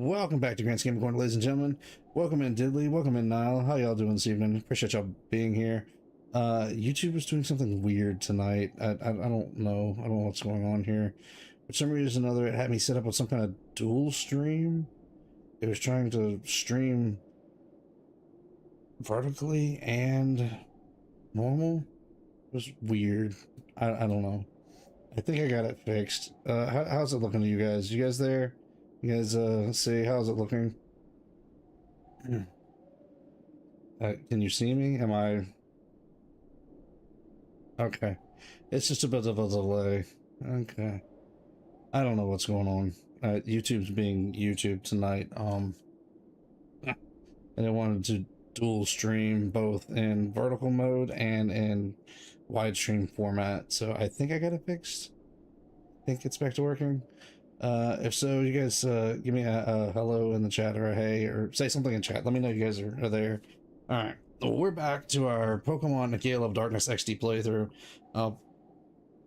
Welcome back to Grant's Game Corner, ladies and gentlemen. Welcome in Diddley, welcome in Nile. How y'all doing this evening? Appreciate y'all being here. YouTube is doing something weird tonight. I don't know. I don't know what's going on here. For some reason or another, it had me set up with some kind of dual stream. It was trying to stream vertically and normal. It was weird. I don't know. I think I got it fixed. How's it looking to you guys? You guys there? You guys see, how's it looking? Can you see me? Am I okay? It's just a bit of a delay. Okay, I don't know what's going on. YouTube's being YouTube tonight. And I wanted to dual stream both in vertical mode and in widescreen format, so I think I got it fixed. I think it's back to working. If so, you guys give me a hello in the chat or a hey, or say something in chat. Let me know you guys are there. All right, well, we're back to our Pokemon Gale of Darkness XD playthrough.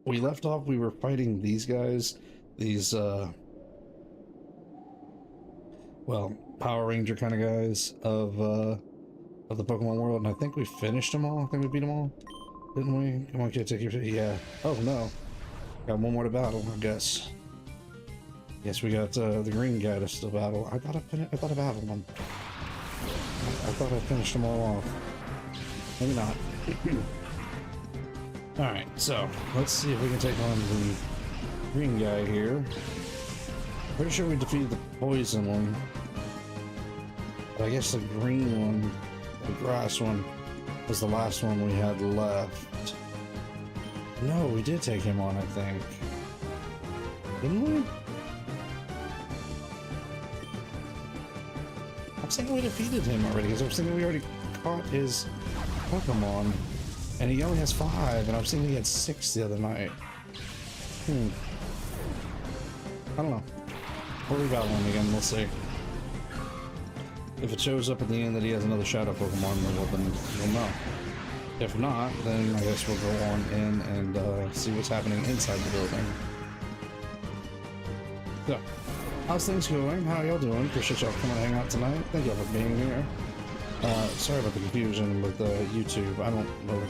We left off, we were fighting these guys, these well, Power Ranger kind of guys of the Pokemon world, and I think we finished them all. I think we beat them all, didn't we? Come on, kid, take your, yeah. Oh no, got one more to battle, I guess. Yes, we got the green guy to still battle. I thought I battled him. I thought I finished them all off. Maybe not. Alright, so let's see if we can take on the green guy here. Pretty sure we defeated the poison one. But I guess the green one, the grass one, was the last one we had left. No, we did take him on, I think. Didn't we? I'm thinking we defeated him already, because I was thinking we already caught his Pokemon, and he only has 5, and I was thinking he had 6 the other night. I don't know. We'll rebattle him again, we'll see. If it shows up at the end that he has another Shadow Pokemon, then we'll know. If not, then I guess we'll go on in and see what's happening inside the building. So, how's things going? How y'all doing? Appreciate y'all coming to hang out tonight. Thank y'all for being here. Sorry about the confusion with YouTube. I don't know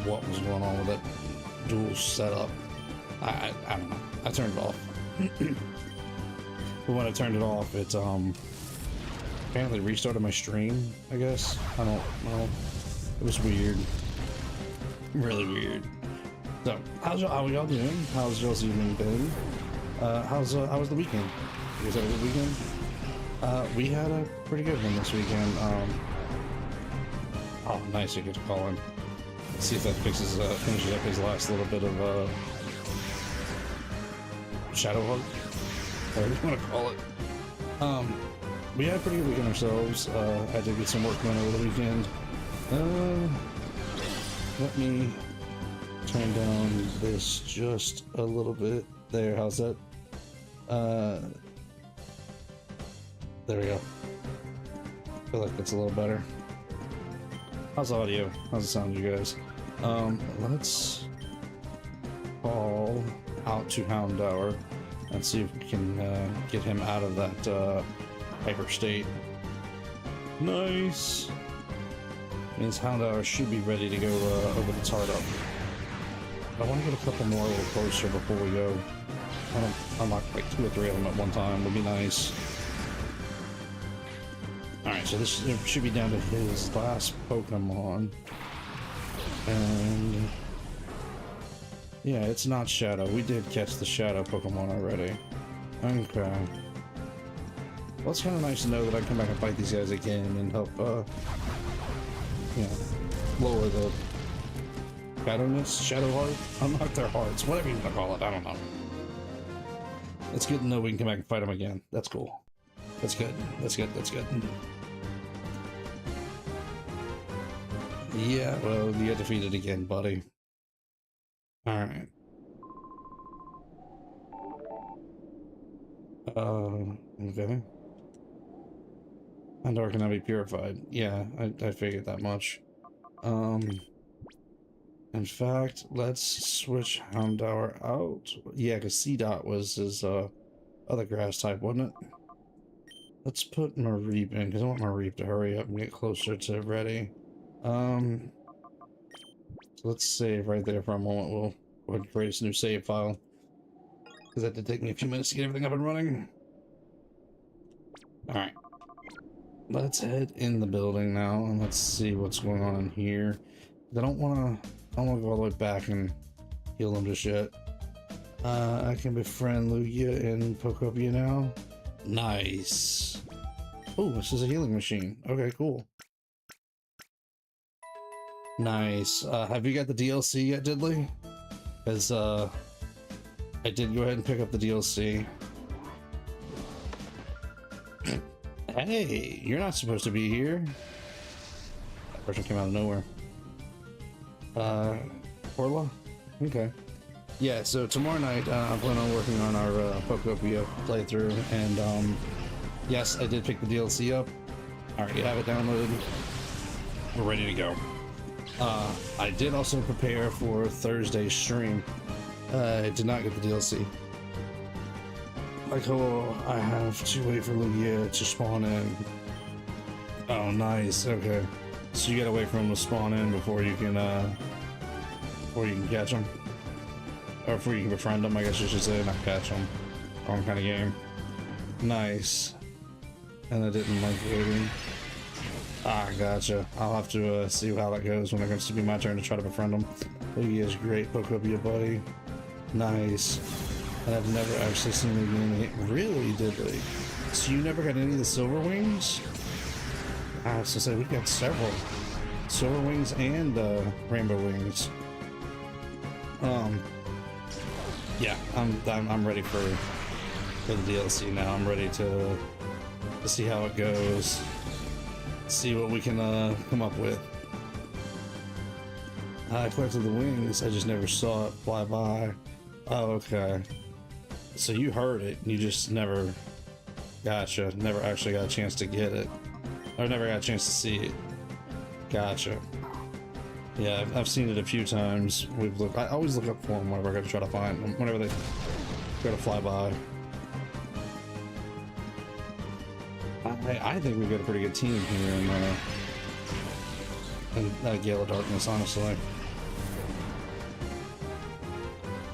what was going on with that dual setup. I don't know. I turned it off. But when I turned it off, it apparently restarted my stream, I guess. I don't know. It was weird. Really weird. So, how y'all doing? How's y'all's evening been? how was the weekend? You guys have a good weekend? We had a pretty good one this weekend. Oh, nice, you get to call him. Let's see if that finishes up his last little bit of Shadow Hug, whatever you want to call it. We had a pretty good weekend ourselves. I did get some work done over the weekend. Let me turn down this just a little bit. There, how's that? There we go. I feel like that's a little better. How's the audio? How's it sound, you guys? Let's call out to Houndour and see if we can get him out of that hyper state. Nice! Means Houndour should be ready to go over the Tartup. I want to get a couple more a little closer before we go. I want to unlock like 2 or 3 of them at one time, would be nice. Alright, so this should be down to his last Pokemon. And yeah, it's not Shadow. We did catch the Shadow Pokemon already. Okay. Well, it's kind of nice to know that I can come back and fight these guys again and help, you know, lower the Shadow Heart? Unlock their hearts, whatever you want to call it, I don't know. It's good to know we can come back and fight them again. That's cool. That's good. That's good. That's good. Yeah, well, you got defeated again, buddy. Alright. Okay. Houndour cannot be purified. Yeah, I figured that much. In fact, let's switch Houndour out. Yeah, because C-Dot was his other grass type, wasn't it? Let's put Mareep in, because I want Mareep to hurry up and get closer to ready. So let's save right there for a moment. We'll go ahead and create this new save file, because that did take me a few minutes to get everything up and running. Alright. Let's head in the building now, and let's see what's going on in here. I don't want to go all the way back and heal them just yet. I can befriend Lugia and Pokopia now. Nice. Oh, this is a healing machine. Okay, cool. Nice. Have you got the DLC yet, Diddley? Because I did go ahead and pick up the DLC. Hey, you're not supposed to be here. That person came out of nowhere. Orla? Okay. Yeah, so tomorrow night, I'm planning on working on our Pokopia playthrough, and yes, I did pick the DLC up. Alright, you have it downloaded. We're ready to go. I did also prepare for Thursday's stream. I did not get the DLC. Like, oh, I have to wait for Lugia to spawn in. Oh, nice. Okay, so you gotta wait for him to spawn in before you can catch him, or before you can befriend him. I guess you should say, not catch him. Wrong kind of game. Nice. And I didn't like waiting. Ah, gotcha. I'll have to see how that goes when it comes to be my turn to try to befriend him. Lugia is great. Pokopia, buddy. Nice. And I've never actually seen Lugia in the game. Really, Diddley? So you never got any of the Silver Wings? I was to say, we got several. Silver Wings and Rainbow Wings. Yeah, I'm ready for the DLC now. I'm ready to see how it goes. See what we can come up with. I collected the wings, I just never saw it fly by. Oh, okay. So you heard it, you just never... Gotcha. Never actually got a chance to get it. Or never got a chance to see it. Gotcha. Yeah, I've seen it a few times. I always look up for them whenever I gotta try to find them, whenever they go to fly by. I think we've got a pretty good team here in Gale of Darkness, honestly.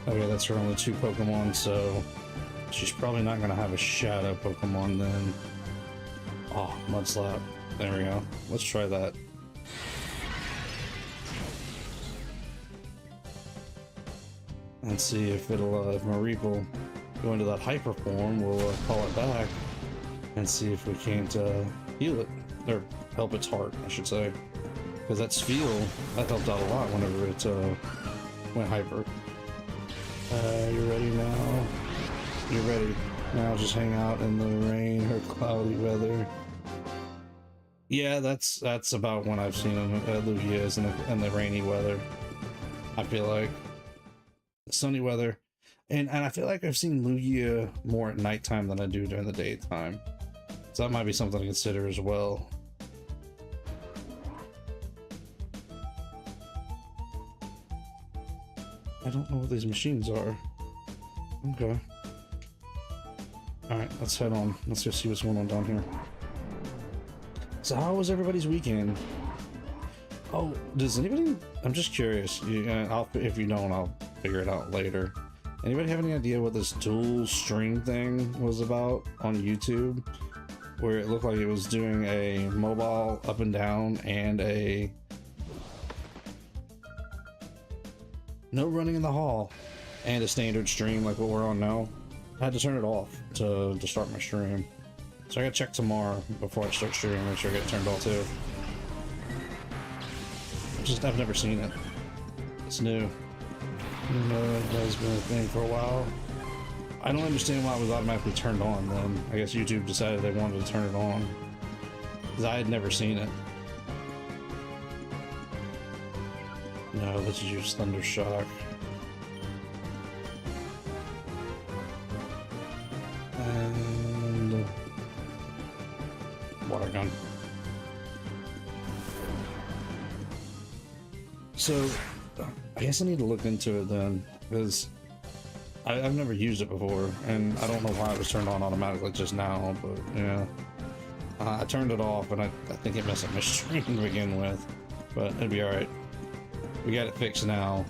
Okay, that's her only 2 Pokemon, so she's probably not going to have a Shadow Pokemon then. Oh, Mudslap. There we go. Let's try that. Let's see if it'll, if Mareep will go into that Hyper form, we'll call it back. And see if we can't heal it, or help its heart, I should say. Because that Spheal, that helped out a lot whenever it went hyper. You ready now? You're ready. Now just hang out in the rain or cloudy weather. Yeah, that's about when I've seen him, Lugia is in the rainy weather. I feel like. Sunny weather. And I feel like I've seen Lugia more at nighttime than I do during the daytime. So that might be something to consider as well. I don't know what these machines are. Okay. Alright, let's head on. Let's go see what's going on down here. So how was everybody's weekend? Oh, does anybody... I'm just curious. If you don't, I'll figure it out later. Anybody have any idea what this dual string thing was about on YouTube? Where it looked like it was doing a mobile up and down and a no running in the hall and a standard stream like what we're on now. I had to turn it off to start my stream. So I gotta check tomorrow before I start streaming, make sure I get it turned off too. I've never seen it. It's new. It has been a thing for a while. I don't understand why it was automatically turned on then. I guess YouTube decided they wanted to turn it on. Because I had never seen it. No, let's use Thunder Shock. And... Water Gun. So, I guess I need to look into it then, because I've never used it before, and I don't know why it was turned on automatically just now, but yeah. I turned it off, and I think it messed up my stream to begin with, but it'll be all right. We got it fixed now.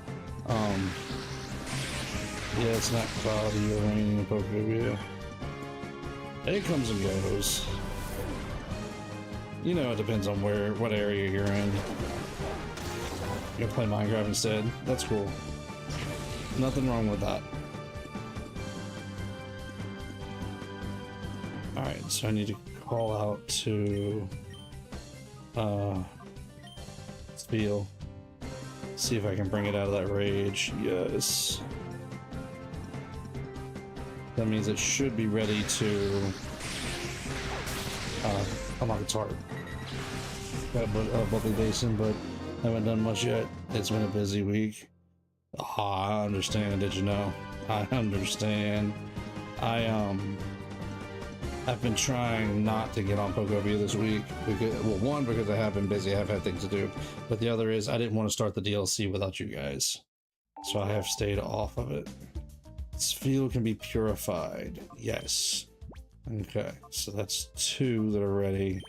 Yeah, it's not cloudy or raining in Pokemon. It comes and goes. You know, it depends on what area you're in. You're gonna play Minecraft instead. That's cool. Nothing wrong with that. Alright, so I need to call out to Spiel. See if I can bring it out of that rage. Yes. That means it should be ready to unlock its heart. Got a bubbly basin, but haven't done much yet. It's been a busy week. I understand. Did you know? I understand. I've been trying not to get on Pokemon this week because, well, one, because I have been busy. I've had things to do, but the other is I didn't want to start the DLC without you guys, so I have stayed off of it. This field can be purified. Yes. Okay, so that's 2 that are ready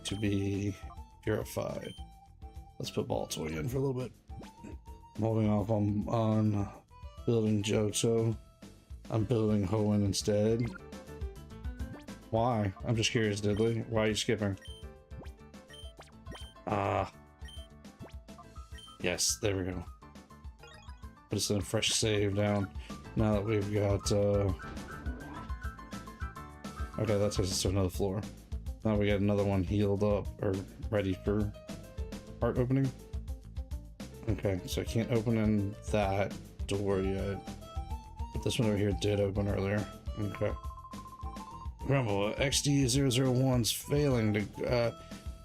to be purified. Let's put Baltoy in for a little bit. I'm holding off on building Johto. I'm building Hoenn instead. Why? I'm just curious, Diddley. Why are you skipping? Yes, there we go. Put us in a fresh save down. Now that we've got, okay, that takes us to another floor. Now we got another one healed up, or ready for heart opening. Okay, so I can't open in that door yet. But this one over here did open earlier. Okay. Grumble, XD001's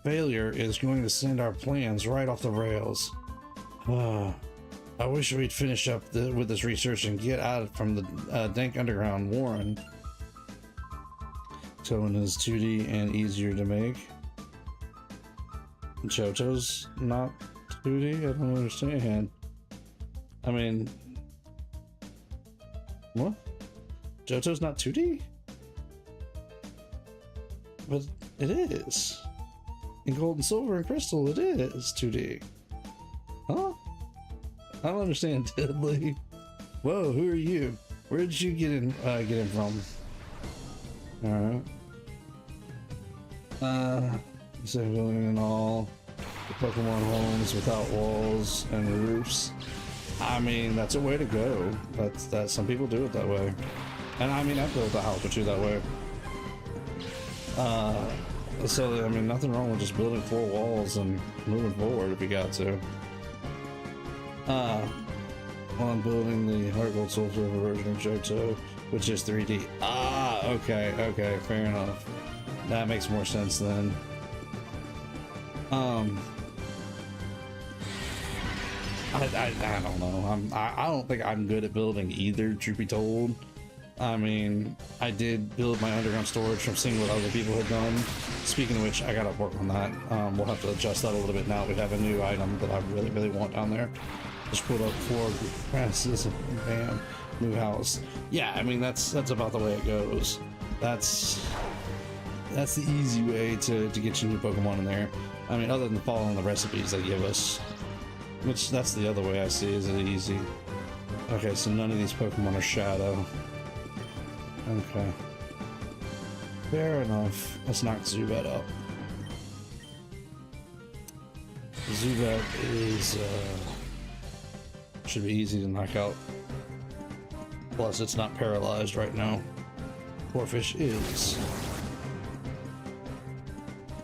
failure is going to send our plans right off the rails. I wish we'd finish up with this research and get out from the dank underground. Warren. Tone is 2D and easier to make. Johto's not 2D? I don't understand. I mean... What? Johto's not 2D? But it is. In Gold and Silver and Crystal, it is 2D. Huh? I don't understand, Diddley. Whoa, who are you? Where did you get in from? Alright. So building in all the Pokemon homes without walls and roofs. I mean, that's a way to go. That's some people do it that way. And I mean, I built a house or two that way. So I mean, nothing wrong with just building 4 walls and moving forward if you got to. While I'm building the Heart Gold Soul Silver version of Johto, which is 3D. Okay, fair enough. That makes more sense then. I don't know. I don't think I'm good at building either, truth be told. I mean, I did build my underground storage from seeing what other people had done. Speaking of which, I gotta work on that. We'll have to adjust that a little bit now. We have a new item that I really want down there. Just put up 4 grasses and bam, new house. Yeah, I mean that's about the way it goes. That's the easy way to get your new Pokemon in there. I mean, other than following the recipes they give us, which that's the other way I see is it easy. Okay, so none of these Pokemon are Shadow. Okay. Fair enough. Let's knock Zubat up. Zubat is, should be easy to knock out. Plus, it's not paralyzed right now. Corphish is.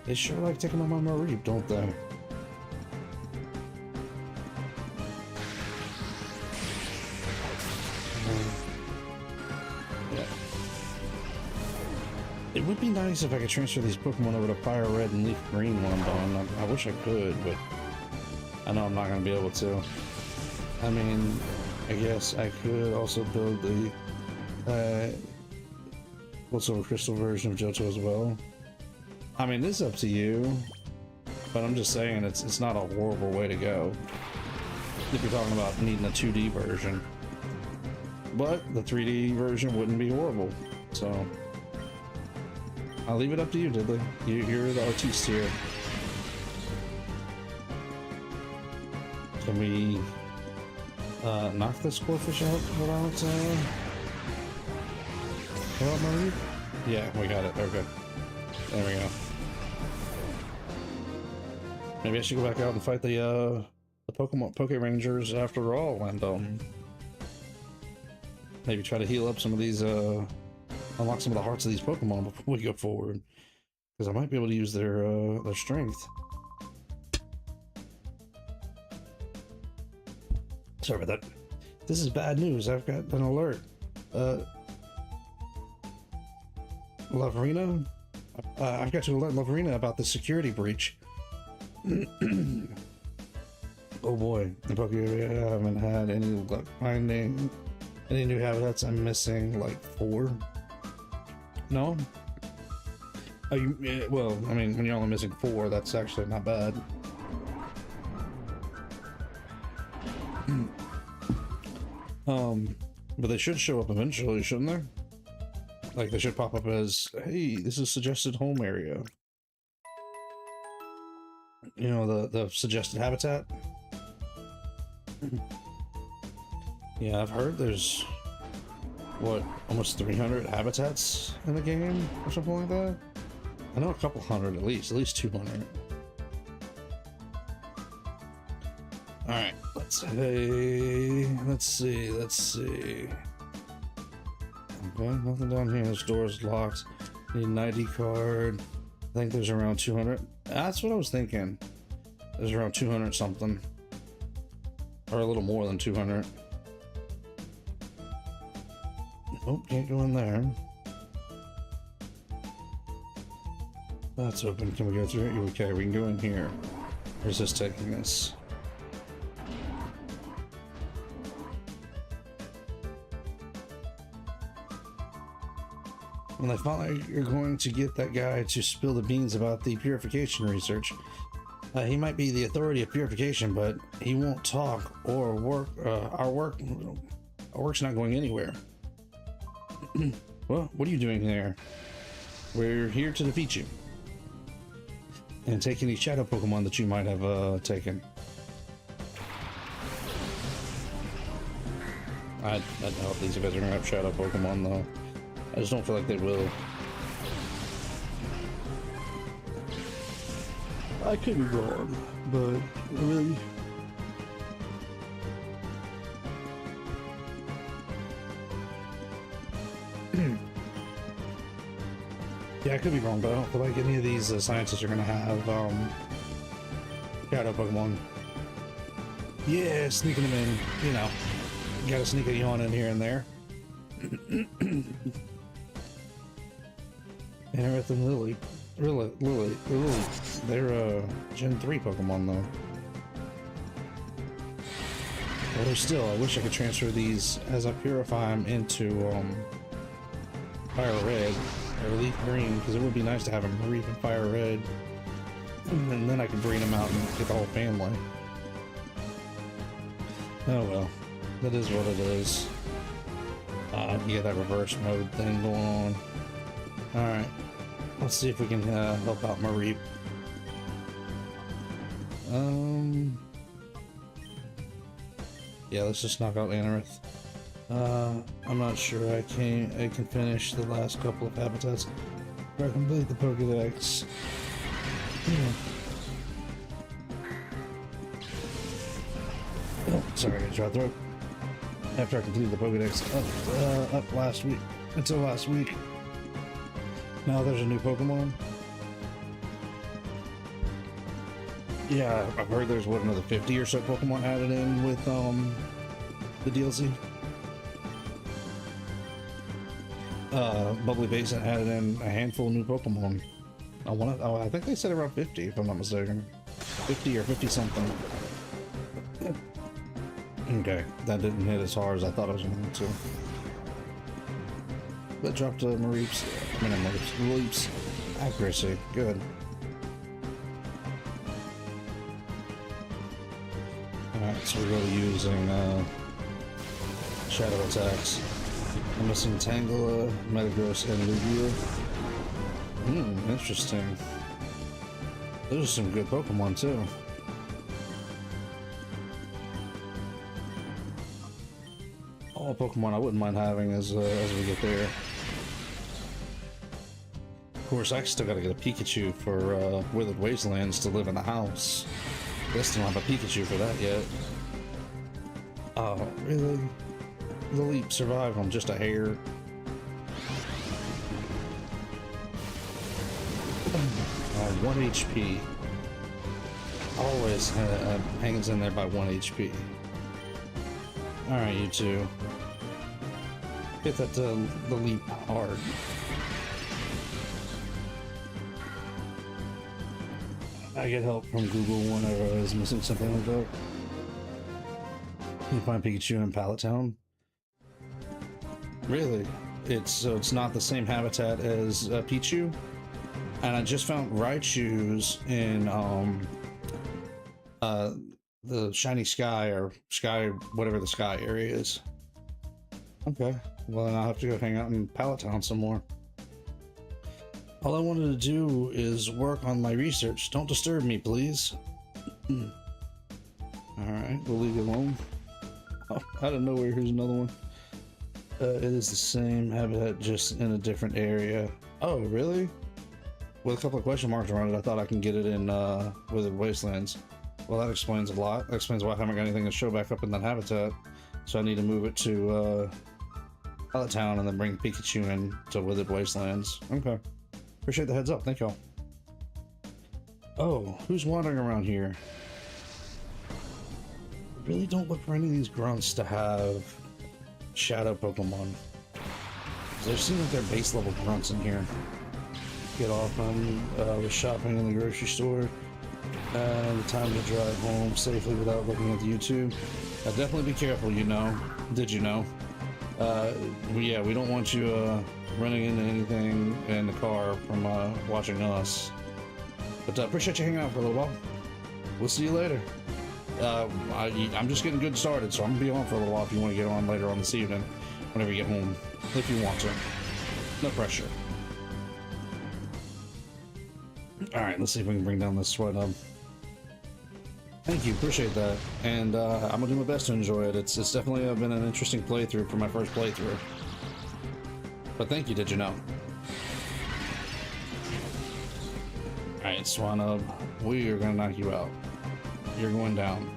They sure like taking on my Mareep, don't they? It would be nice if I could transfer these Pokemon over to Fire Red and Leaf Green when I'm done. I wish I could, but I know I'm not going to be able to. I mean, I guess I could also build the Gold Silver Crystal version of Johto as well. I mean, this is up to you, but I'm just saying it's not a horrible way to go if you're talking about needing a 2D version. But the 3D version wouldn't be horrible, so... I'll leave it up to you, Diddley. You're the artiste here. Can we knock this Scorefish out without Marie? Yeah, we got it. Okay. There we go. Maybe I should go back out and fight the Poke Rangers after all, and maybe try to heal up some of these, unlock some of the hearts of these Pokemon before we go forward, because I might be able to use their strength. Sorry about that. This is bad news. I've got an alert. Laverina? I've got to alert Laverina about the security breach. Oh boy, in Poke area I haven't had any luck finding any new habitats. I'm missing like 4. No? Oh, well, I mean, when you're only missing 4, that's actually not bad. But they should show up eventually, shouldn't they? Like, they should pop up as, hey, this is suggested home area. You know, the suggested habitat? Yeah, I've heard there's, what, almost 300 habitats in the game, or something like that? I know a couple hundred at least 200. Alright, let's see. Okay, nothing down here. This door's locked. Need an ID card. I think there's around 200. That's what I was thinking. There's around 200 something. Or a little more than 200. Oh, can't go in there. That's open. Can we go through it? Okay, we can go in here. Where's this taking us? When they finally are going to get that guy to spill the beans about the purification research. He might be the authority of purification, but he won't talk or work. Our work's not going anywhere. Well, what are you doing there? We're here to defeat you and take any shadow Pokemon that you might have taken. I doubt these guys are gonna have shadow Pokemon though. I just don't feel like they will. I could be wrong, but really. Yeah, I could be wrong, but I don't feel like any of these scientists are gonna have shadow Pokemon. Yeah, sneaking them in, you know. Gotta sneak a yawn in here and there. Aerith and Lily. Lily. They're Gen 3 Pokemon though. Although still, I wish I could transfer these as I purify them into Fire Red or Leaf Green, because it would be nice to have them Reef and Fire Red, and then I could breed them out and get the whole family. Oh well, that is what it is. You get that reverse mode thing going on. Alright, let's see if we can help out Mareep. Yeah, let's just knock out Anorith. I'm not sure I can finish the last couple of habitats before I complete the Pokédex. Oh, sorry, I dropped throat. After I completed the Pokédex up last week, until last week. Now there's a new Pokemon. Yeah, I've heard there's what, another 50 or so Pokemon added in with the DLC. Bubbly Basin added in a handful of new Pokemon. I think they said around 50 if I'm not mistaken. 50 or 50 something. Okay, that didn't hit as hard as I thought it was going to. That dropped Mareep's, Leap's accuracy. Good. Alright, so we're really using shadow attacks. I'm missing Tangela, Metagross, and Lugia. Interesting. Those are some good Pokemon too. All Pokemon I wouldn't mind having as we get there. Of course, I still gotta get a Pikachu for Withered Wastelands to live in the house. I still don't have a Pikachu for that yet. Oh, really? The leap survived on just a hair. Oh, 1 HP. Always hangs in there by 1 HP. Alright, you two. Hit that the leap hard. I get help from Google whenever I was missing something like that. Can you find Pikachu in Pallet Town? Really? It's not the same habitat as Pichu? And I just found Raichus in the Shiny Sky or Sky, whatever the Sky area is. Okay, well then I'll have to go hang out in Pallet Town some more. All I wanted to do is work on my research. Don't disturb me, please. Alright, we'll leave you alone. Oh, out of nowhere, here's another one. It is the same habitat, just in a different area. Oh, really? With a couple of question marks around it, I thought I can get it in Withered Wastelands. Well, that explains a lot. That explains why I haven't got anything to show back up in that habitat. So I need to move it to Pallet Town and then bring Pikachu in to Withered Wastelands. Okay. Appreciate the heads up. Thank y'all. Oh, who's wandering around here? I really don't look for any of these grunts to have shadow Pokemon. There seem like they're base level grunts in here. Get off on with shopping in the grocery store. And time to drive home safely without looking at the YouTube. Definitely be careful, you know. Did you know? Yeah, we don't want you running into anything in the car from watching us. But appreciate you hanging out for a little while. We'll see you later. I'm just getting good started, so I'm gonna be on for a little while if you want to get on later on this evening, whenever you get home, if you want to. No pressure. Alright, let's see if we can bring down this sweat up. Thank you, appreciate that. And I'm gonna do my best to enjoy it. It's definitely been an interesting playthrough for my first playthrough. But thank you, did you know? Alright, Swanub, we are gonna knock you out. You're going down.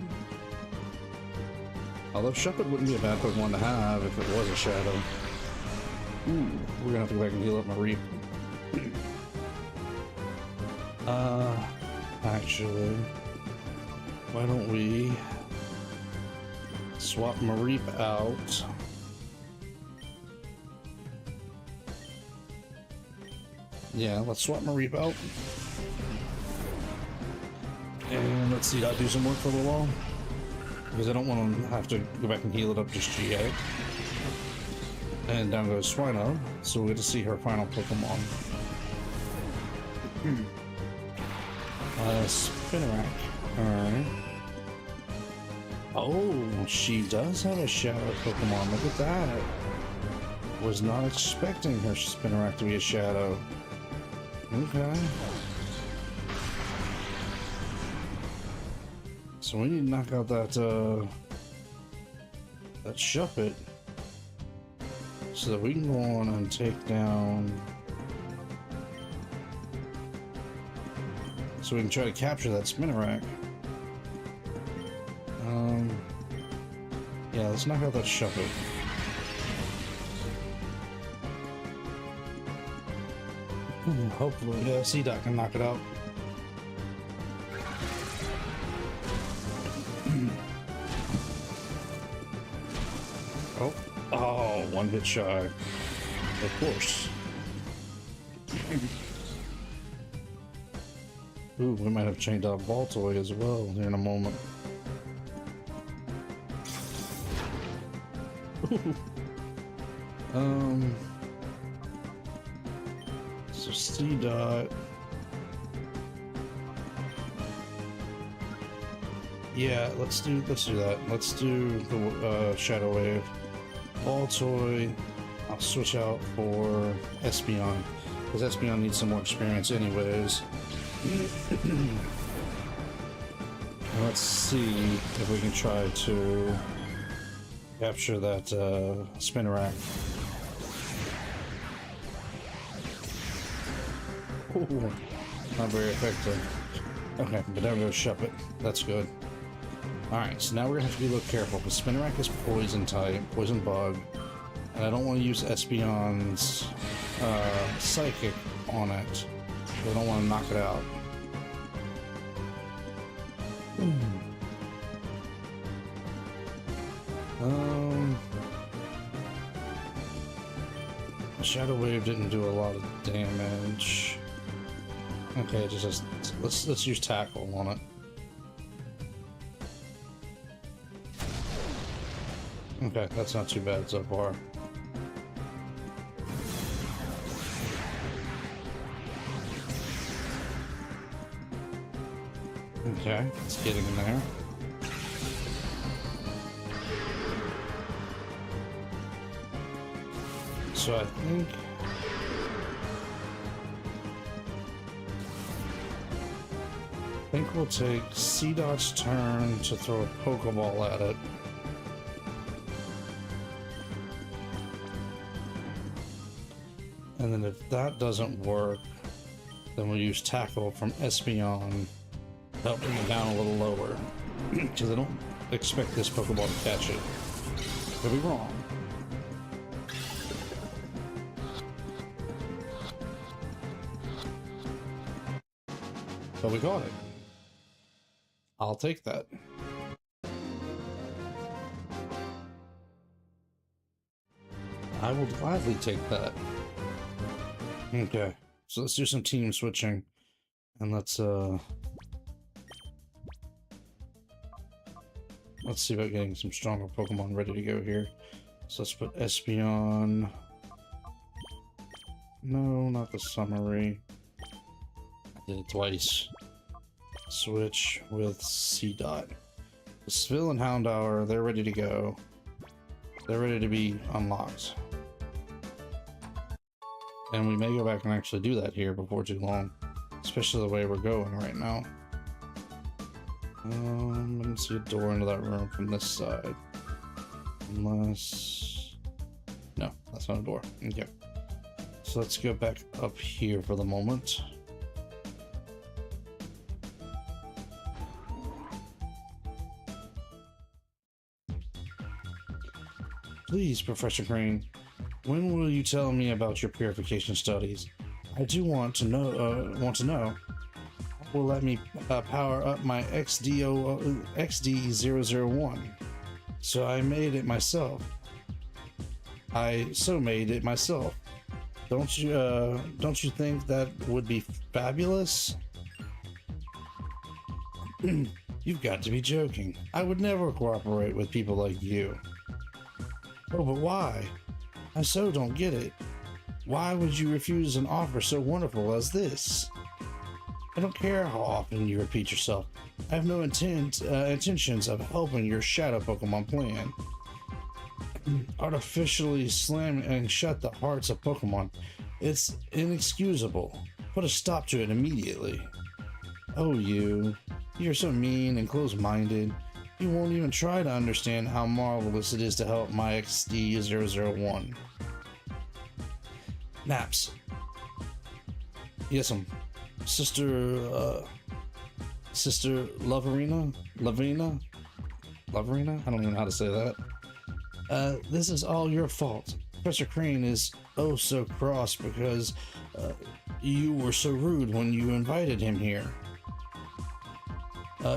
Although Shuppet wouldn't be a bad Pokemon to have if it was a Shadow. Ooh, we're gonna have to go back and heal up my Reap. Actually, why don't we swap Mareep out? Yeah, let's swap Mareep out. And let's see, I'll do some work for a little while. Because I don't want to have to go back and heal it up just yet. And down goes Swino, so we get to see her final Pokemon. Spinarak. Alright. Oh, she does have a Shadow Pokemon. Look at that. Was not expecting her Spinarak to be a Shadow. Okay. So we need to knock out that Shuppet so that we can go on and take down. So we can try to capture that Spinarak. Yeah, let's knock out that Shuppet. Hopefully, yeah, C-Dot can knock it out. Oh, one hit shy. Of course. Ooh, we might have chained out Baltoy as well here in a moment. So C-Dot. Yeah, let's do that. Let's do the Shadow Wave. Baltoy, I'll switch out for Espeon. Because Espeon needs some more experience anyways. Let's see if we can try to capture that Spinnerack. Ooh, not very effective. Okay, but there we go, Shuppet. That's good. Alright, so now we're gonna have to be a little careful because Spinnerack is poison type, poison bug. And I don't want to use Espeon's psychic on it. I don't want to knock it out. Shadow Wave didn't do a lot of damage. Okay, just let's use Tackle on it. Okay, that's not too bad so far. Okay, it's getting in there. So I think we'll take C-Dot's turn to throw a Pokeball at it. And then if that doesn't work, then we'll use Tackle from Espeon. Help bring it down a little lower, because I don't expect this Pokeball to catch it. Could be wrong. But we got it. I'll take that. I will gladly take that. Okay, so let's do some team switching, and let's see about getting some stronger Pokemon ready to go here. So let's put Espeon. No, not the summary. I did it twice. Switch with C-Dot. The Sville and Houndour, they're ready to go. They're ready to be unlocked. And we may go back and actually do that here before too long. Especially the way we're going right now. Let me see a door into that room from this side. Unless... No, that's not a door. Okay. So let's go back up here for the moment. Please, Professor Crane, when will you tell me about your purification studies? I do want to know. Will let me power up my XD001. So I made it myself. Made it myself. Don't you think that would be fabulous? You've got to be joking. I would never cooperate with people like you. Oh, but why? I so don't get it. Why would you refuse an offer so wonderful as this? I don't care how often you repeat yourself. I have no intentions of helping your shadow Pokemon plan. Artificially slam and shut the hearts of Pokemon. It's inexcusable. Put a stop to it immediately. Oh, you're so mean and close-minded. You won't even try to understand how marvelous it is to help my XD001. Naps. Yes, Sister Loverina? Lavina? Loverina? I don't even know how to say that. This is all your fault. Professor Crane is oh so cross because you were so rude when you invited him here.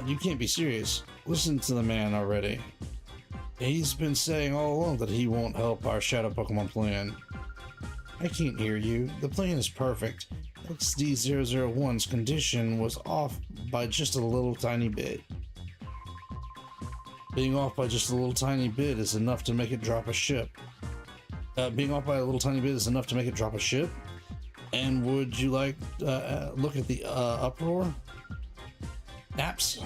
You can't be serious. Listen to the man already. He's been saying all along that he won't help our shadow Pokemon plan. I can't hear you. The plan is perfect. XD001's condition was off by just a little tiny bit. Being off by just a little tiny bit is enough to make it drop a ship. Being off by a little tiny bit is enough to make it drop a ship? And would you like look at the uproar? Naps.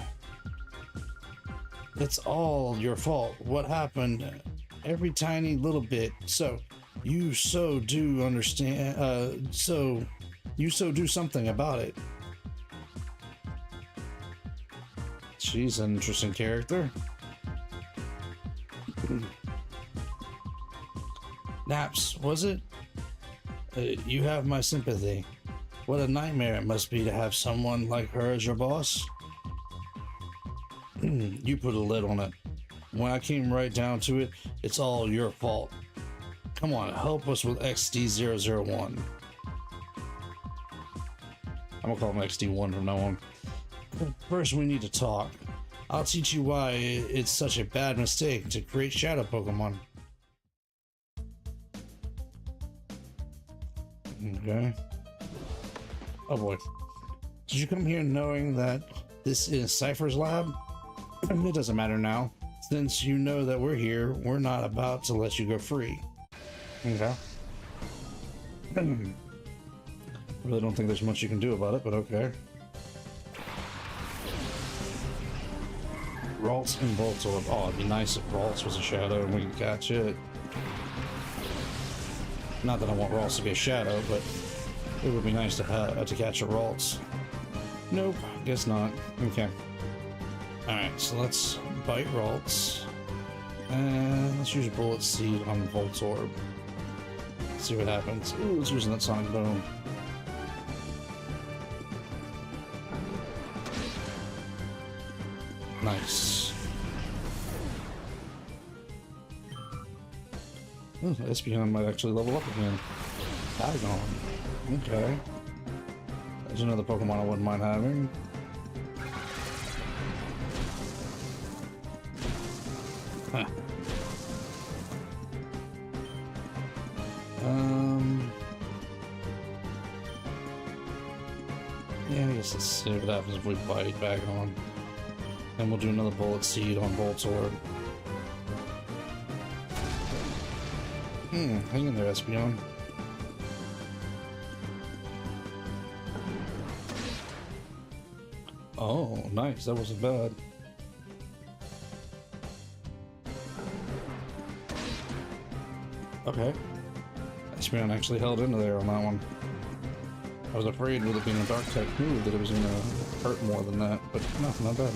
It's all your fault. What happened? Every tiny little bit. So, you so do understand. So, You so do something about it. She's an interesting character. Naps, was it? You have my sympathy. What a nightmare it must be to have someone like her as your boss. You put a lid on it. When I came right down to it, it's all your fault. Come on, help us with XD001. I'm gonna call him XD1 from now on. First, we need to talk. I'll teach you why it's such a bad mistake to create shadow Pokemon. Okay. Oh boy. Did you come here knowing that this is Cypher's lab? It doesn't matter now. Since you know that we're here, we're not about to let you go free. Okay. Really don't think there's much you can do about it, but okay. Ralts and Voltorb. Oh, it'd be nice if Ralts was a shadow and we could catch it. Not that I want Ralts to be a shadow, but it would be nice to have to catch a Ralts. Nope, guess not. Okay. Alright, so let's bite Ralts. And let's use Bullet Seed on Voltorb. See what happens. Ooh, it's using that Sonic Boom. Nice. Ooh, Espeon might actually level up again. Diagon. Okay. There's another Pokemon I wouldn't mind having. Huh. Yeah, I guess let's see what happens if we bite back on. And we'll do another Bullet Seed on Voltorb. Hang in there, Espeon. Oh, nice. That wasn't bad. Okay. Espeon actually held into there on that one. I was afraid with it being a dark type move that it was going to hurt more than that, but no, not bad.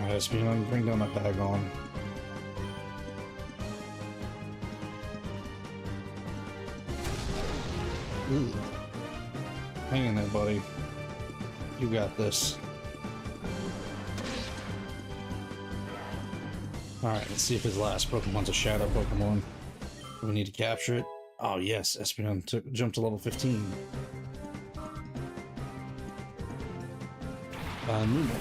Alright, Espeon, bring down that Bagon. Ooh. Hang in there, buddy. You got this. Alright, let's see if his last Pokemon's a Shadow Pokemon. We need to capture it. Oh yes, Espeon jumped to level 15. Numel.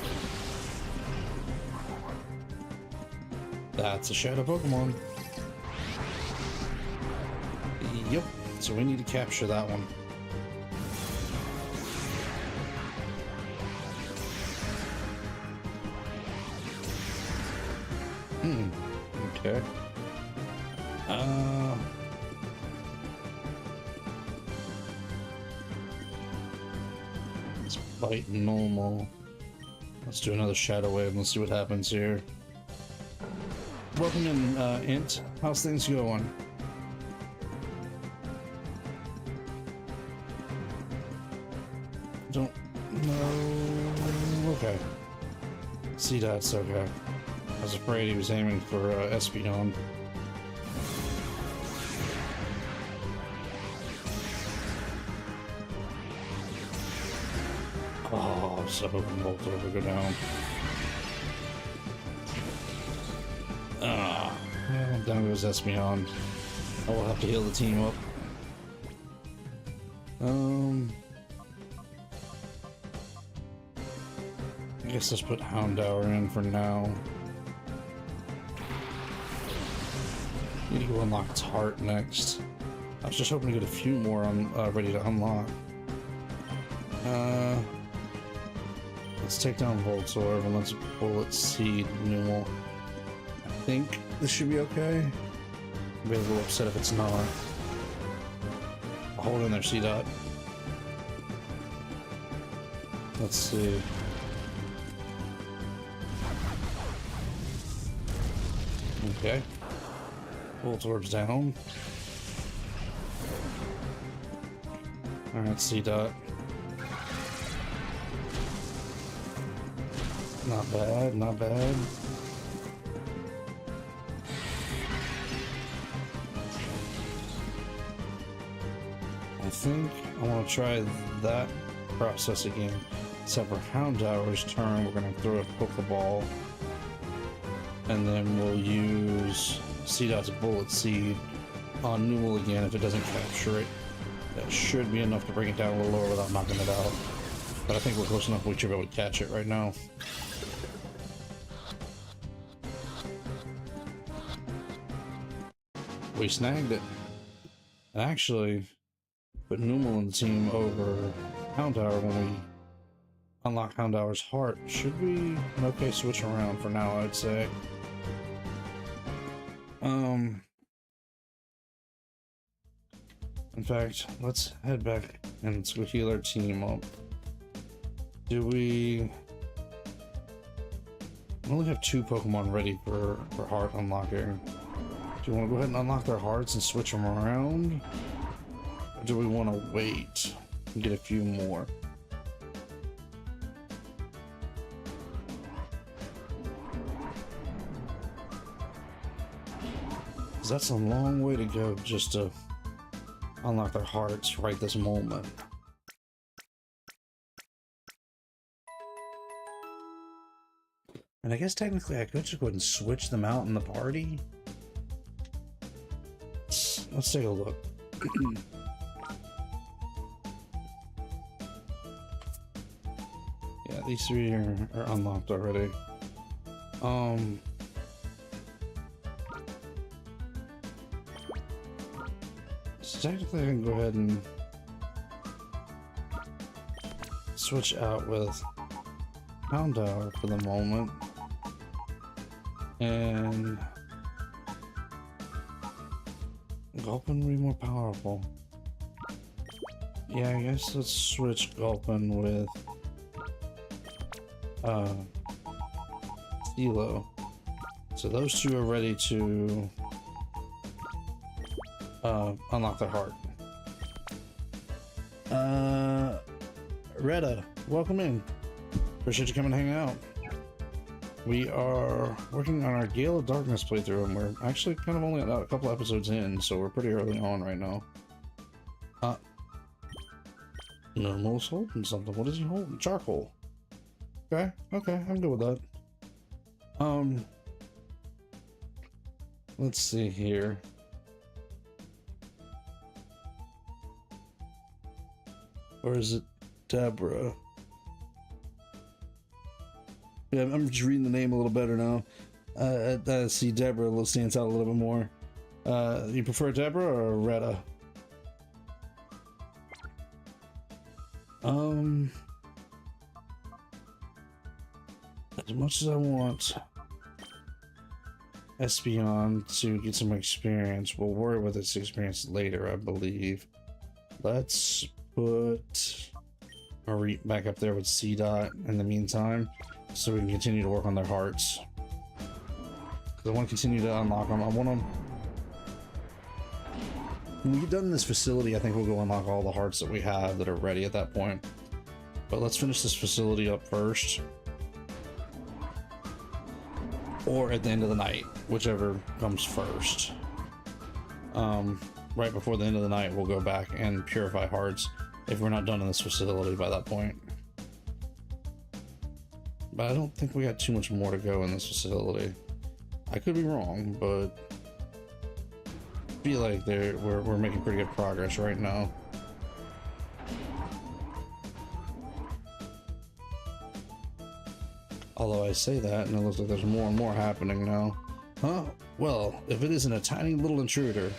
That's a Shadow Pokemon. Yep, so we need to capture that one. Okay. Let's bite normal. Let's do another Shadow Wave and let's see what happens here. Welcome in, Int. How's things going? Don't know. Okay. See, that's okay. I was afraid he was aiming for Espeon. Oh, I was so hoping Voltorb would go down. Well, down goes Espeon. I will have to heal the team up. I guess let's put Houndour in for now. Need to go unlock its heart next. I was just hoping to get a few more ready to unlock. Let's take down Voltorb and let's Bullet Seed Numel. I think this should be okay. I'll be a little upset if it's not. I'll hold in there, C-Dot. Let's see. Okay. Voltorb's down. Alright, C dot. Not bad, not bad. I think I want to try that process again. Except for Houndour's turn, we're going to throw a Pokeball. And then we'll use C-Dot's Bullet Seed on Newell again if it doesn't capture it. That should be enough to bring it down a little lower without knocking it out. But I think we're close enough we should be able to catch it right now. We snagged it. And actually, put Newell in the team over Houndour when we unlock Houndour's heart. Should be an okay switch around for now, I'd say. In fact, let's head back and let's go heal our team up. Do we only have 2 Pokemon ready for heart unlocking? Do you want to go ahead and unlock their hearts and switch them around? Or do we want to wait and get a few more? 'Cause that's a long way to go just to unlock their hearts right this moment. And I guess technically I could just go ahead and switch them out in the party. Let's take a look. Yeah, these 3 are unlocked already. So technically I can go ahead and switch out with Houndour for the moment. And Gulpin will be more powerful. Yeah, I guess let's switch Gulpin with Stilo. So those 2 are ready to unlock their heart. Retta, welcome in. Appreciate you coming and hanging out. We are working on our Gale of Darkness playthrough, and we're actually kind of only a couple episodes in, so we're pretty early on right now. Normal's holding something. What is he holding? Charcoal. Okay, I'm good with that. Let's see here. Or is it Deborah? Yeah, I'm just reading the name a little better now. I see Deborah stands out a little bit more. You prefer Deborah or Retta? As much as I want Espeon to get some experience, we'll worry with its experience later, I believe. Let's put Marie back up there with C Dot in the meantime, so we can continue to work on their hearts. Because I want to continue to unlock them. I want them. When we get done in this facility, I think we'll go unlock all the hearts that we have that are ready at that point. But let's finish this facility up first. Or at the end of the night, whichever comes first. Right before the end of the night, we'll go back and purify hearts if we're not done in this facility by that point. But I don't think we got too much more to go in this facility. I could be wrong, but I feel like we're making pretty good progress right now. Although I say that, and it looks like there's more and more happening now. Huh? Well, if it isn't a tiny little intruder.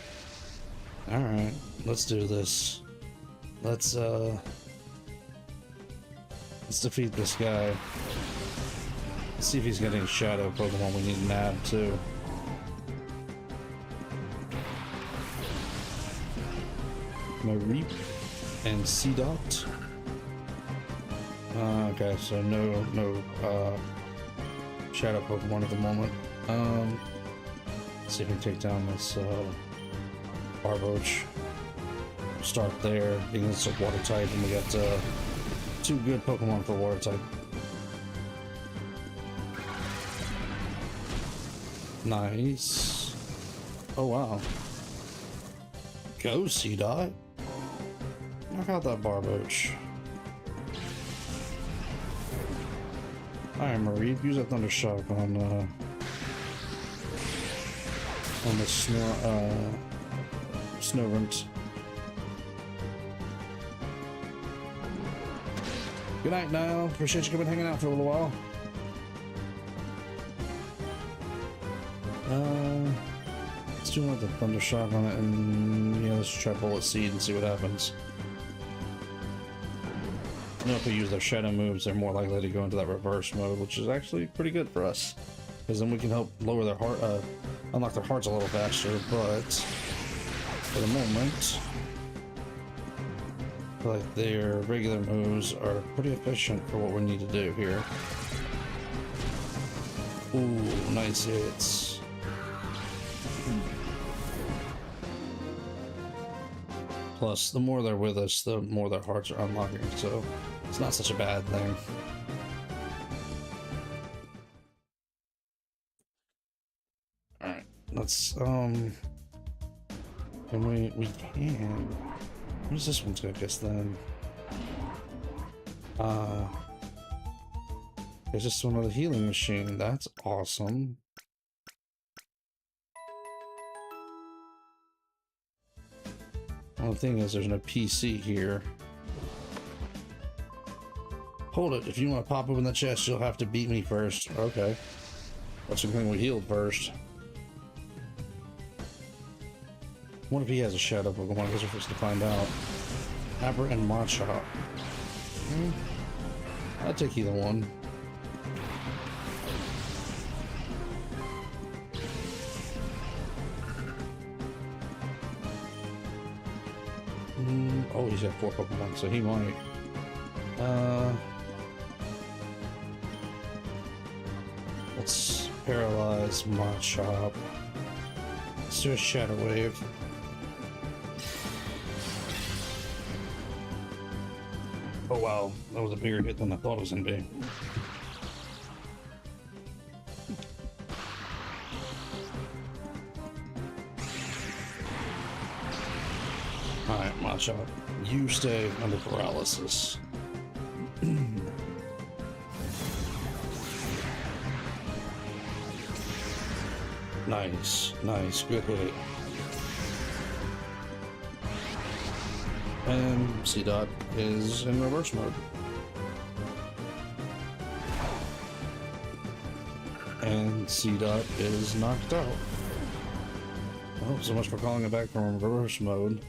Alright, let's do this. Let's defeat this guy. Let's see if he's got any shadow Pokemon we need to nab too. Mareep and C-Dot. Okay, so no shadow Pokemon at the moment. Let's see if we can take down this Barboach. start there, being it's a water type, and we got 2 good Pokemon for water type. Nice. Oh wow. Go Seedot. Knock out that Barboach. Alright, Marie, use that Thunder Shock on the Snorunt. Good night, Niall. Appreciate you coming hanging out for a little while. Let's do another Thunder Shock on it, and yeah, let's try Bullet Seed and see what happens. I know if we use their shadow moves, they're more likely to go into that reverse mode, which is actually pretty good for us, because then we can help lower their heart, unlock their hearts a little faster. But for the moment, I feel like their regular moves are pretty efficient for what we need to do here. Ooh, nice hits. Plus, the more they're with us, the more their hearts are unlocking, so it's not such a bad thing. Alright, let's, and we can... What is this one's gonna guess then? There's just another healing machine. That's awesome. Well, the thing is, there's no PC here. Hold it. If you want to pop open the chest, you'll have to beat me first. Okay. That's the thing we healed first. What if he has a shadow Pokemon? I guess we're supposed to find out. Abra and Machop. I'll take either one. Oh, he's got 4 Pokemon, so he might. Let's paralyze Machop. Let's do a Shadow Wave. Oh wow, that was a bigger hit than I thought it was gonna be. Alright, Machop, you stay under paralysis. Nice, nice, good hit. And Seedot is in reverse mode. And Seedot is knocked out. Oh, so much for calling it back from reverse mode.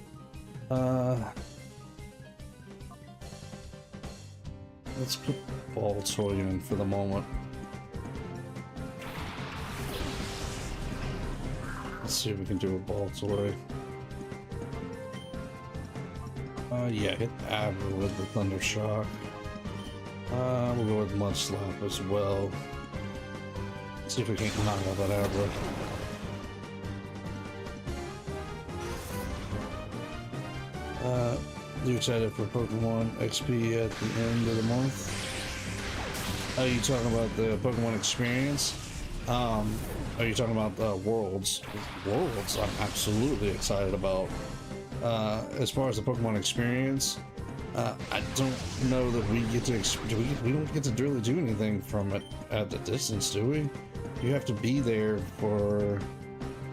Let's put Ball Toy in for the moment. Let's see if we can do a Ball Toy. Yeah, hit Abra with the Thunder Shock. We'll go with Mud Slap as well. See if we can knock out that Abra. You excited for Pokemon XP at the end of the month? Are you talking about the Pokemon experience? Are you talking about Worlds? Worlds, I'm absolutely excited about. As far as the Pokemon experience, I don't know that we get to we don't get to really do anything from it at the distance, do we? You have to be there for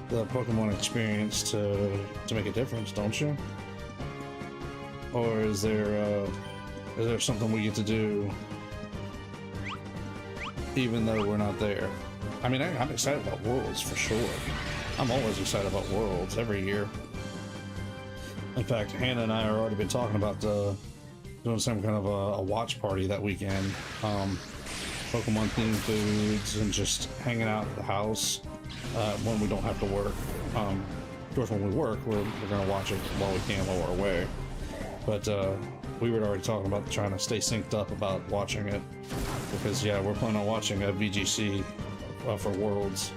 the Pokemon experience to make a difference, don't you? Or is there something we get to do even though we're not there? I mean, I'm excited about Worlds for sure. I'm always excited about Worlds every year. In fact, Hannah and I have already been talking about doing some kind of a watch party that weekend. Pokemon themed foods and just hanging out at the house when we don't have to work. Of course, when we work, we're going to watch it while we can while we're away. But we were already talking about trying to stay synced up about watching it. Because, yeah, we're planning on watching a VGC for Worlds.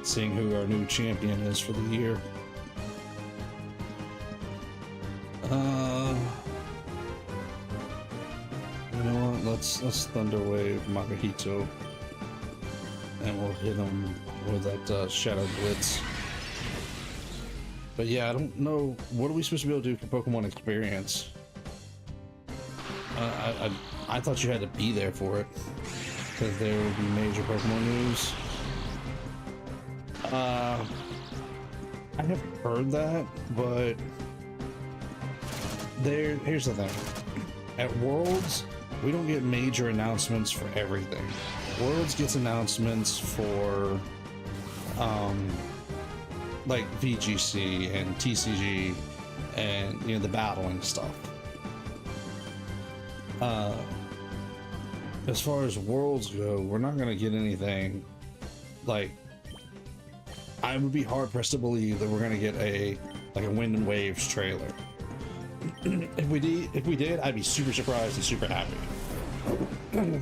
Seeing who our new champion is for the year. let's Thunder Wave Makahito, and we'll hit him with that Shadow Blitz. But yeah, I don't know, what are we supposed to be able to do for Pokemon Experience? I thought you had to be there for it, because there would be major Pokemon news. I have heard that, but here's the thing. At Worlds, we don't get major announcements for everything. Worlds gets announcements for like VGC and TCG and, you know, the battling stuff. As far as Worlds go, we're not gonna get anything. Like, I would be hard pressed to believe that we're gonna get a Wind and Waves trailer. If we did, I'd be super surprised and super happy.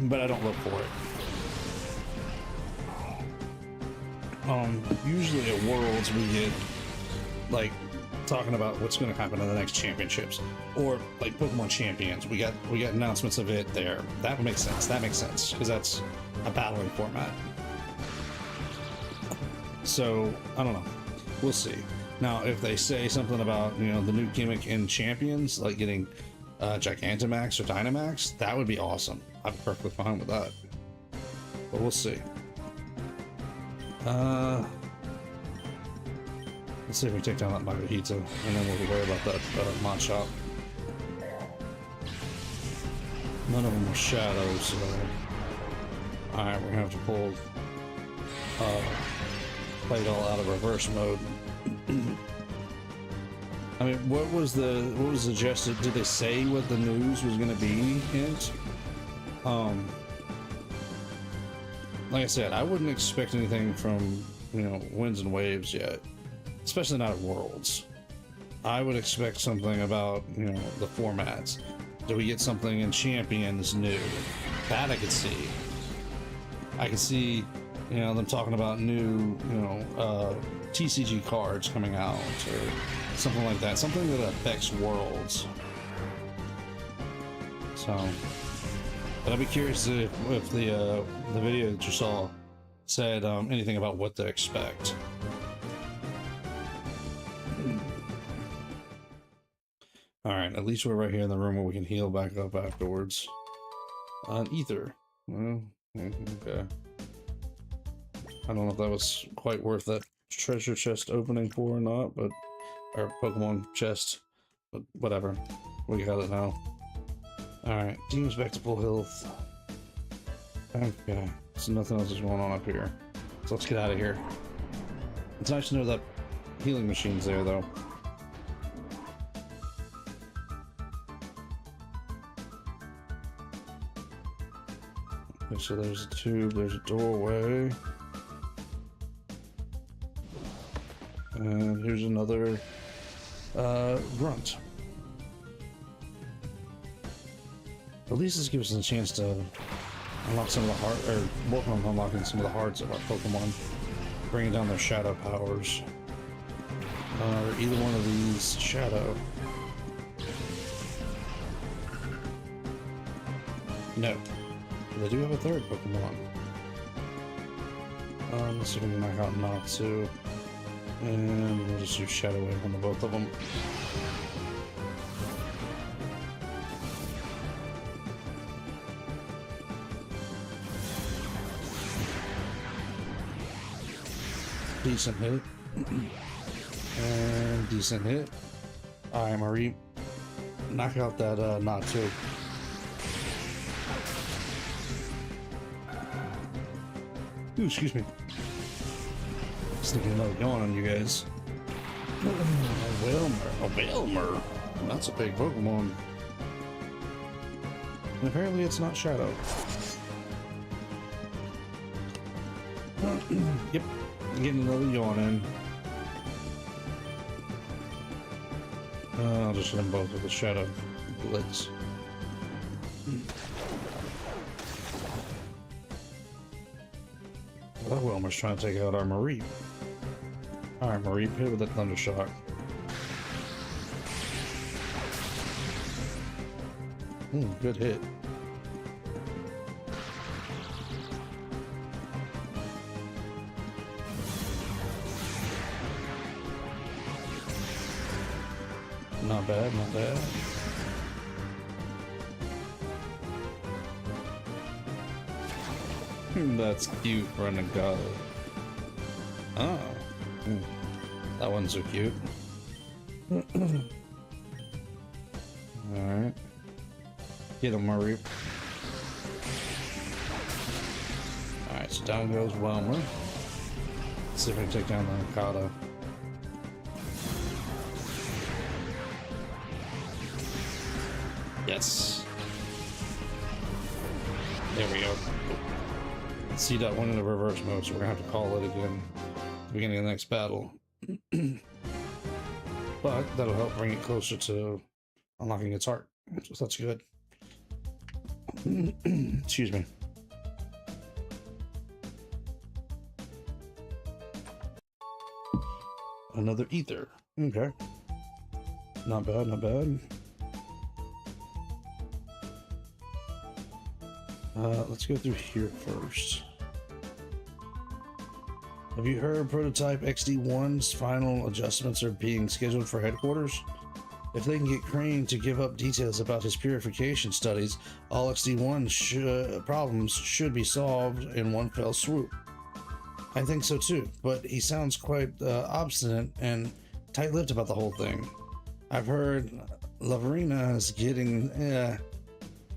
But I don't look for it. Usually at Worlds we get like talking about what's going to happen in the next championships, or like Pokemon Champions. We got announcements of it there. That makes sense. That makes sense because that's a battling format. So I don't know. We'll see. Now, if they say something about, you know, the new gimmick in Champions, like getting Gigantamax or Dynamax, that would be awesome. I'd be perfectly fine with that. But we'll see. Let's see if we take down that Makuhito, and then we'll worry about that Mod Shop. None of them are shadows, so... Alright, we're gonna have to pull play it all out of reverse mode. I mean, what was suggested? Did they say what the news was going to be? Hint. Like I said, I wouldn't expect anything from, you know, Winds and Waves yet, especially not at Worlds. I would expect something about, you know, the formats. Do we get something in Champions new? That I could see. I could see, you know, them talking about new, you know, TCG cards coming out or something like that. Something that affects Worlds. So, but I'd be curious if the video that you saw said anything about what to expect. All right, at least we're right here in the room where we can heal back up afterwards. Ether. Well, okay. I don't know if that was quite worth that treasure chest opening for or not, but or Pokemon chest, but whatever. We got it now. Alright, team's back to full health. Okay, so nothing else is going on up here. So let's get out of here. It's nice to know that healing machine's there, though. Okay, so there's a tube, there's a doorway. And here's another grunt. At least this gives us a chance to unlock some of the heart, or work on unlocking some of the hearts of our Pokemon, bringing down their shadow powers. Or either one of these shadow. No, they do have a third Pokemon. Let's see if we can knock out Natsu. And we'll just use Shadow Wave on the both of them. Decent hit. And decent hit. Alright, Marie. Knock out that Natsu. Ooh, excuse me. Sneaking another going on you guys. A Whalmer. That's a big Pokemon. And apparently it's not Shadow. Yep, getting another yawn in. I'll just hit them both with a Shadow Blitz. That Whalmer's trying to take out our Mareep. Alright, Mareep, hit with that Thunder Shock. Good hit. Not bad, not bad. That's cute, Renegade. Oh. That one's so cute. Alright. Get him, Marie. Alright, so down goes Wilmer. Let's see if I can take down the Mikado. Yes. There we go. See that one in the reverse mode, so we're gonna have to call it again at the beginning of the next battle. But that'll help bring it closer to unlocking its heart, so that's good. Excuse me. Another ether. Okay. Not bad, not bad. Let's go through here first. Have you heard Prototype XD1's final adjustments are being scheduled for headquarters? If they can get Crane to give up details about his purification studies, all XD1 problems should be solved in one fell swoop. I think so too, but he sounds quite obstinate and tight-lipped about the whole thing. I've heard Laverina is getting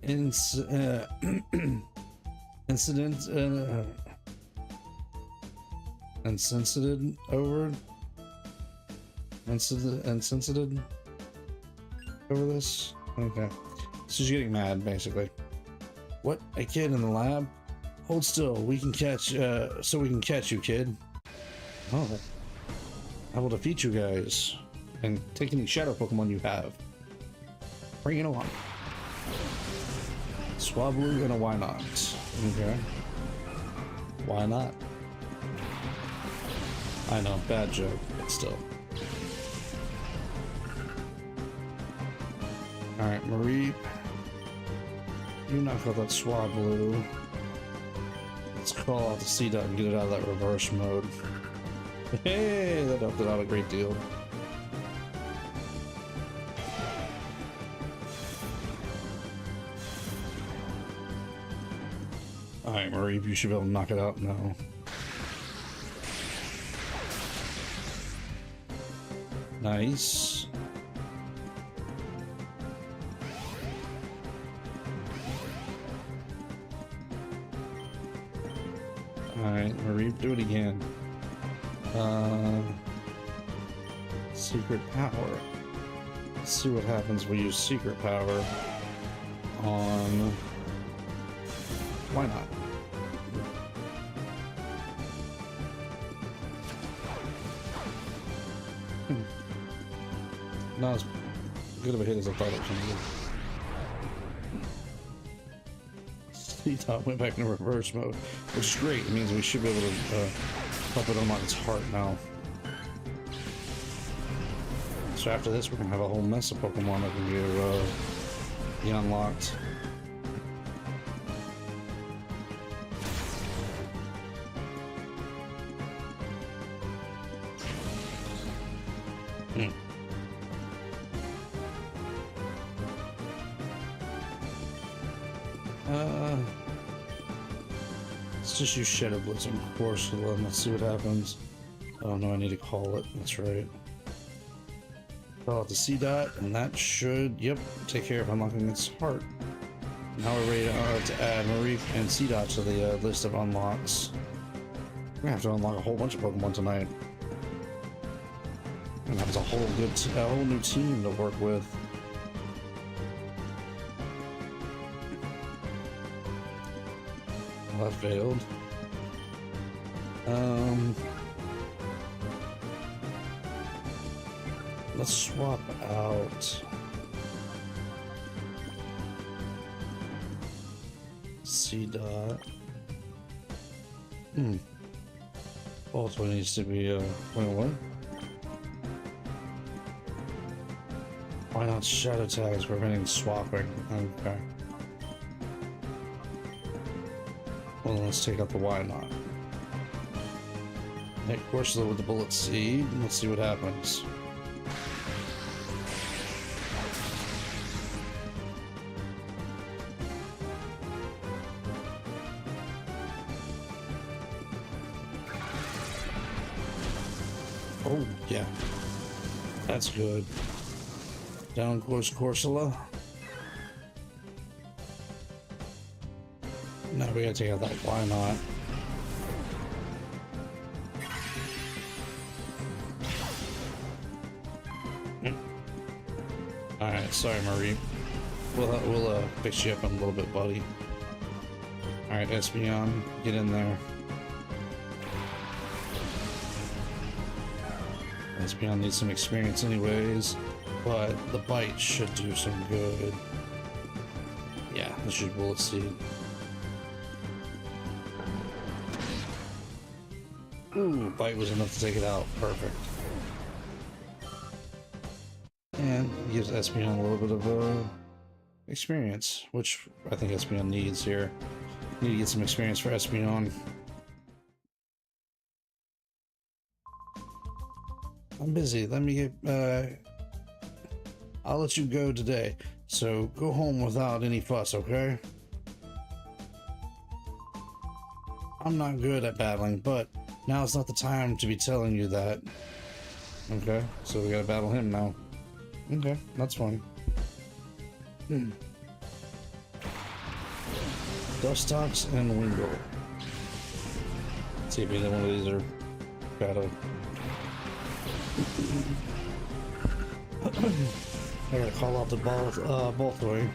insensitive over this. Okay, so she's getting mad basically. What, a kid in the lab? Hold still, we can catch so we can catch you, kid. Oh, I will defeat you guys and take any shadow Pokemon you have. Bring it on. Swablu and a why not? Okay. Why not? I know, bad joke, but still. Alright, Marie. You knock out that Swablu. Let's call out the C-Dot and get it out of that reverse mode. Hey, that helped it out a great deal. Alright, Marie, you should be able to knock it out now. Nice. Alright, Marie, do it again. Secret power. Let's see what happens when we use secret power on... Why not? Not as good of a hit as I thought it was going to be. C-Top went back into reverse mode, which is great. It means we should be able to help it unlock its heart now. So after this, we're going to have a whole mess of Pokemon that can be unlocked. Let's just use Shadow Blitz, of course, and let's see what happens. Oh no, I need to call it. That's right. Call out the C-Dot, and that should, yep, take care of unlocking its heart. Now we're ready to add Marie and C-Dot to the list of unlocks. We're gonna have to unlock a whole bunch of Pokemon tonight. And that was a whole new team to work with. Well, that failed. Let's swap out C-Dot. Also needs to be wait, what? Why not Shadow Tags preventing swapping? Okay. Well, let's take out the why not. Of course, with the Bullet Seed, let's see what happens. Oh, yeah. That's good. Down goes Corsola. Now we gotta take out that. Why not? Alright, sorry, Marie. We'll fix you up in a little bit, buddy. Alright, Espeon, get in there. Espeon needs some experience anyways, but the bite should do some good. Yeah, this should Bullet Seed. Ooh, bite was enough to take it out. Perfect. And gives Espeon a little bit of experience, which I think Espeon needs here. Need to get some experience for Espeon. I'm busy. Let me get. I'll let you go today. So go home without any fuss, okay? I'm not good at battling, but now it's not the time to be telling you that. Okay, so we gotta battle him now. Okay, that's fine. Dustox and Wingull. Let's see if either one of these are battle. I gotta call out the Baltoy.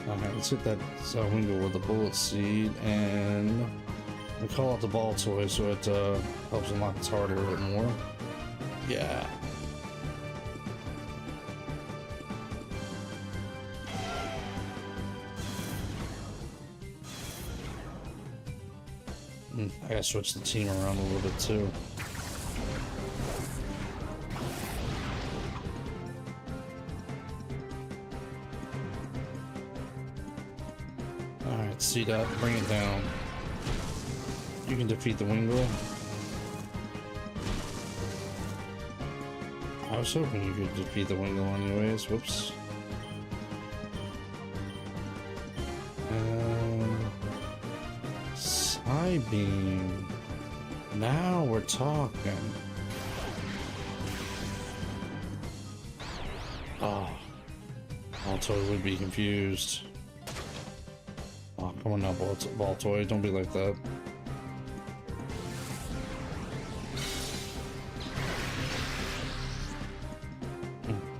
Alright, let's hit that Wingull with the Bullet Seed and we'll call out the Baltoy so it helps unlock its heart a little bit more. Yeah. I gotta switch the team around a little bit too. Alright, seed up, bring it down. You can defeat the Wingull. I was hoping you could defeat the Wingull anyways. Whoops. Beam. Now we're talking. Oh, Baltoy would be confused. Oh, come on now, Baltoy. Don't be like that.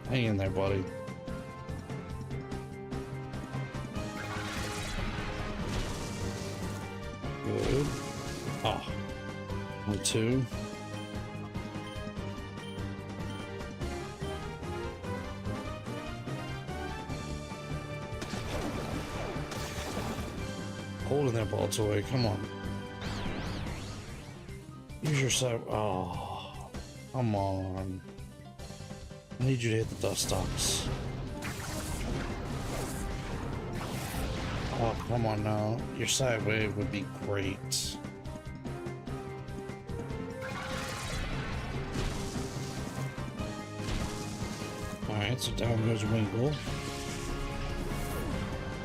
Hang in there, buddy. Good. Oh, only two. Hold in there, Baltoy. Come on. Use your side. Oh, come on. I need you to hit the Dustox. Oh, come on now. Your side wave would be great. Alright, so down goes Wingull.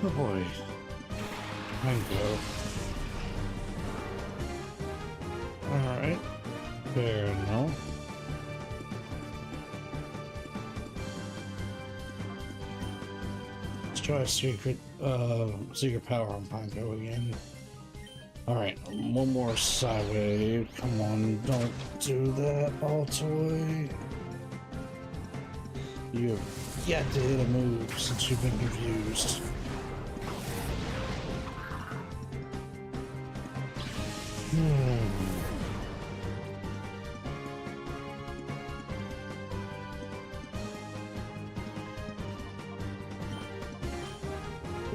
Oh boy. Wingull. Alright. Fair enough. Let's try secret power on Panko again. Alright, one more side wave. Come on, don't do that, Baltoy. You have yet to hit a move since you've been confused.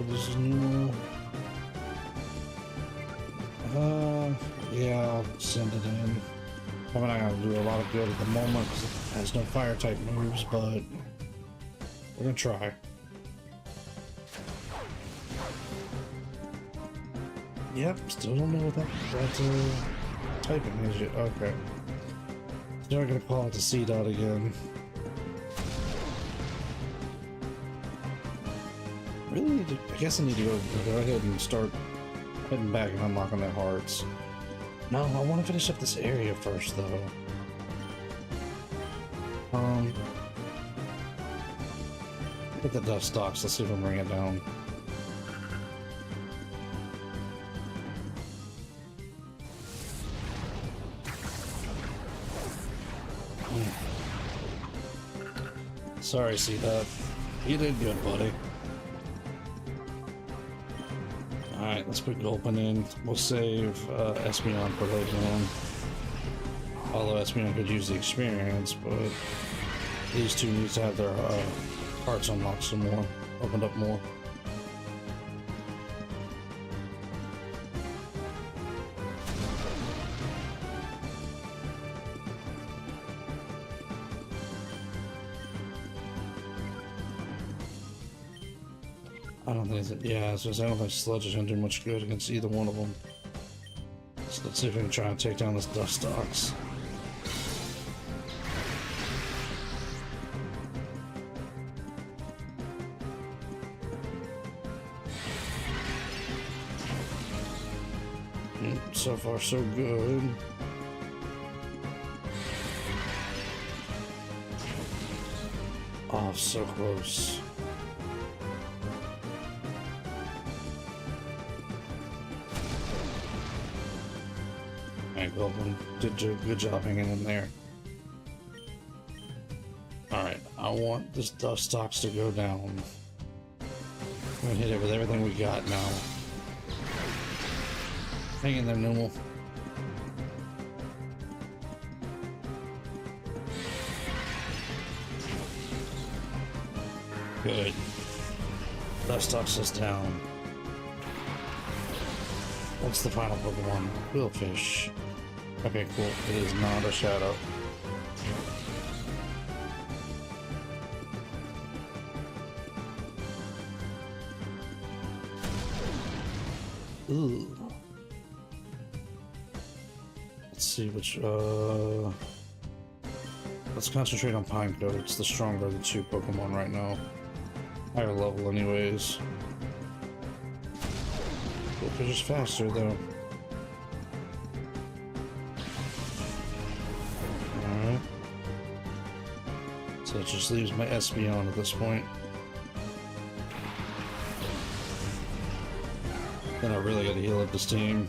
This is new. Yeah, I'll send it in. I'm not gonna do a lot of good at the moment because it has no fire type moves, but we're gonna try. Yep, still don't know what that typing is yet. Okay. So now we're gonna call it the C dot again. Really need to, I guess I need to go ahead and start heading back and unlocking that hearts. No, I want to finish up this area first, though. Get the dust stocks. Let's see if I can bring it down. Sorry, C-Dub. You did good, buddy. Alright, let's put Gulpin in. We'll save Espeon for later on. Although Espeon could use the experience, but these two need to have their hearts unlocked some more. Opened up more. I don't think that, yeah, I don't think Sludge is gonna do much good against either one of them. So let's see if we can try and take down this Dustox. So far, so good. Oh, so close. Goblin did a good job hanging in there. Alright, I want this Dustox to go down. I'm gonna hit it with everything we got now. Hang in there, Numel. Good. Dustox is down. What's the final Pokemon? Quillfish. Okay, cool. It is not a shadow. Ooh. Let's see which, let's concentrate on Pineco. It's the stronger of the two Pokemon right now. Higher level anyways. Quillfish is faster though. So it just leaves my Espeon at this point. Then I really gotta heal up this team.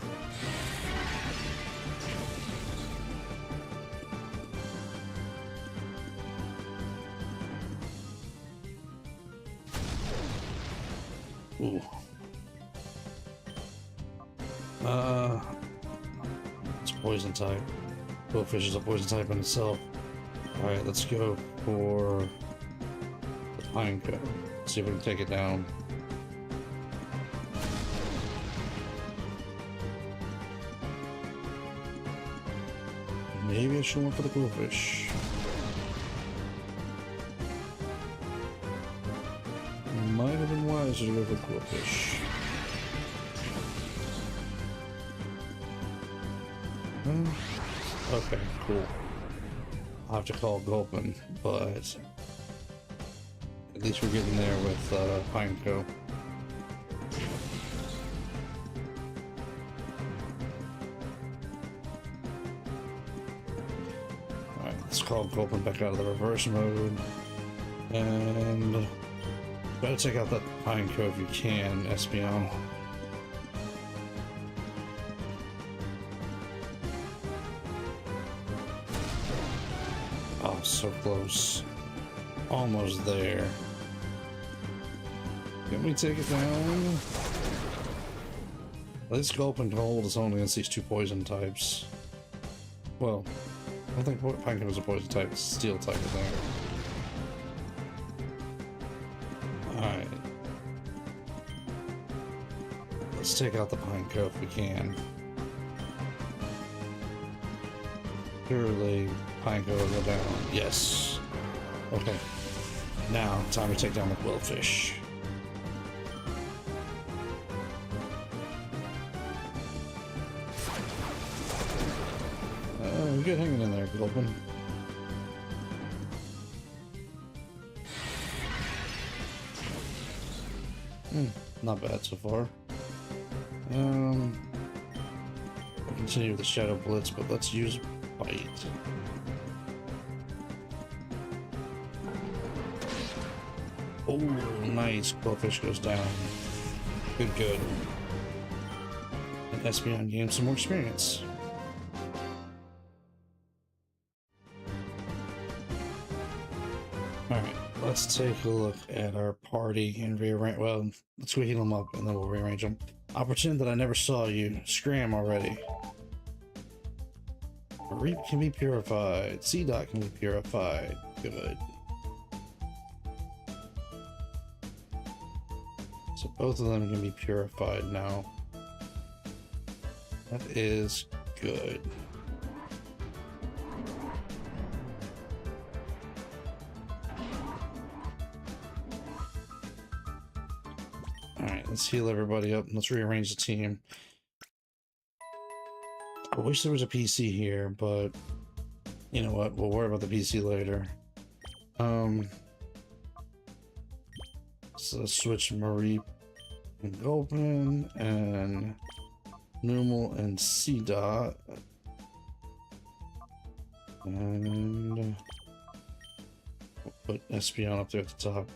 Ooh. It's poison type. Quillfish is a poison type in itself. Alright, let's go for the Pineco. See if we can take it down. Maybe I should went for the Quillfish. Might have been wiser to go for the Quillfish. Okay, cool. I'll have to call Gulpin, but at least we're getting there with Pineco. Alright, let's call Gulpin back out of the reverse mode. And better take out that Pineco if you can, Espeon. Oh, so close. Almost there. Can we take it down? At least Gulpin can hold its own against these two poison types. Well, I don't think Pineco is a poison type, it's a steel type, I think. Alright. Let's take out the Pineco if we can. Surely Pineco will go down. Yes. Okay. Now, time to take down the Quillfish. Good hanging in there, Gulpin. Not bad so far. continue with the Shadow Blitz, but let's use Bite. Oh, nice. Quillfish goes down. Good, good. And Espeon gains some more experience. Alright, let's take a look at our party and rearrange. Well, let's go heal them up and then we'll rearrange them. I'll pretend that I never saw you. Scram already. Reap can be purified. Seedot can be purified. Good. So both of them can be purified now. That is good. Alright, let's heal everybody up and let's rearrange the team. I wish there was a PC here, but you know what? We'll worry about the PC later. So let's switch Mareep and Gulpin and Numal and Seedot. And we'll put Espeon up there at the top.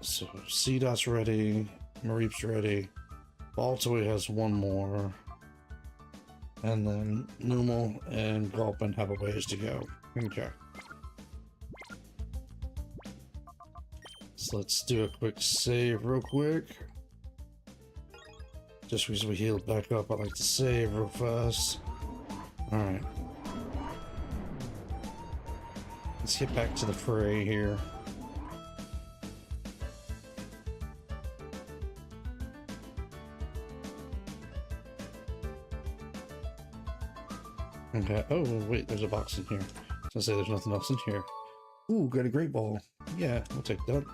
So Seedot's ready, Mareep's ready, Baltoy has one more, and then Numal and Gulpin have a ways to go. Okay. So let's do a quick save real quick. Just because we healed back up, I like to save real fast. Alright. Let's get back to the fray here. Okay. Oh, wait, there's a box in here. I was gonna say there's nothing else in here. Ooh, got a great ball. Yeah, we'll take that.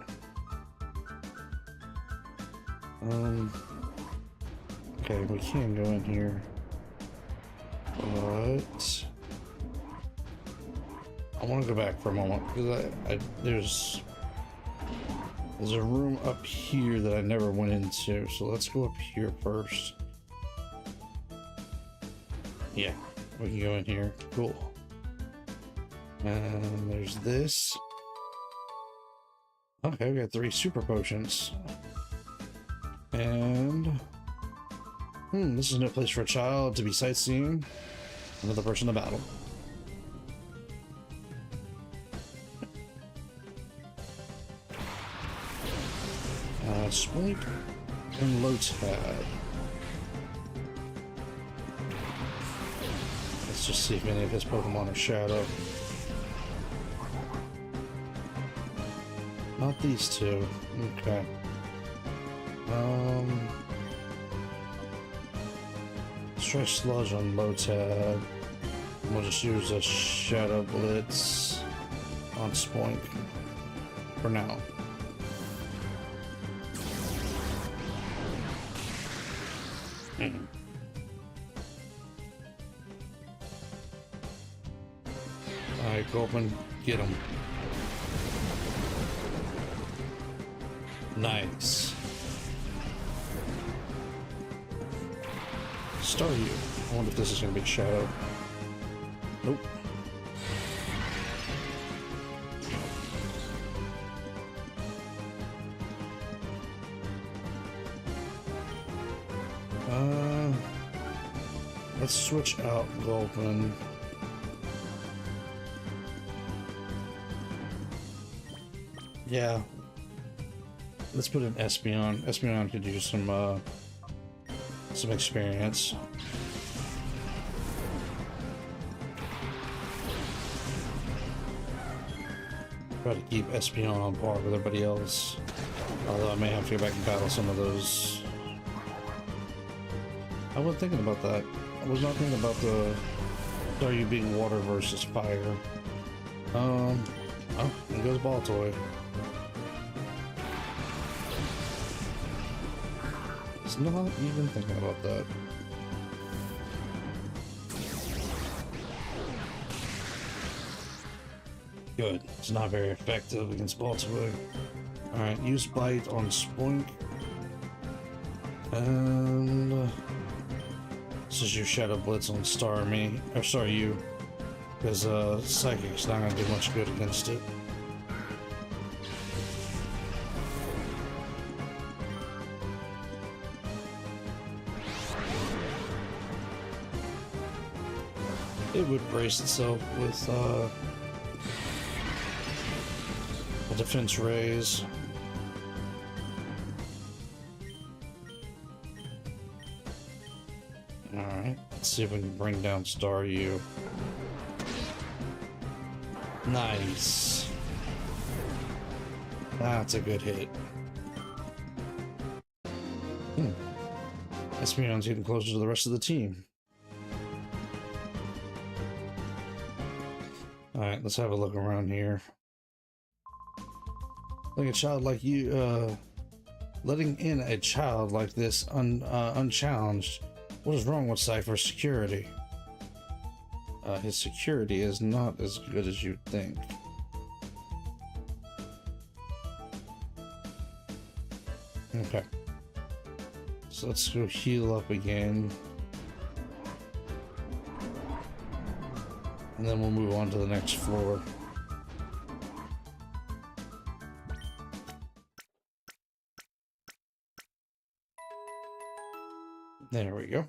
Okay, we can go in here, but I want to go back for a moment because there's a room up here that I never went into. So let's go up here first. Yeah, we can go in here. Cool. And there's this. Okay, we got 3 super potions. And this is no place for a child to be sightseeing. Another person to battle. Spoink and Lotad. Let's just see if any of his Pokemon are Shadow. Not these two. Okay. Let's try Sludge on Lotad. We'll just use a Shadow Blitz on Spoink for now. Alright, Gulpin, get him. Nice. Staryu. I wonder if this is going to be Shadow. Nope. Let's switch out Gulpin. Yeah. Let's put in Espeon. Espeon could use some experience. Try to keep Espeon on par with everybody else. Although I may have to go back and battle some of those. I wasn't thinking about that. I was not thinking about the Staryu being water versus fire. Oh, there goes Baltoy. It's not even thinking about that. Good. It's not very effective against Baltoy. Alright, use Bite on Spoink. And this is your Shadow Blitz on Star Me, or Star You, because Psychic's not gonna do much good against it. It would brace itself with a defense raise. Alright, let's see if we can bring down Star You. Nice. That's a good hit. Espeon's getting closer to the rest of the team. Alright, let's have a look around here. Like a child like you, letting in a child like this unchallenged. What is wrong with Cypher's security? His security is not as good as you'd think. Okay. So let's go heal up again. And then we'll move on to the next floor. There we go.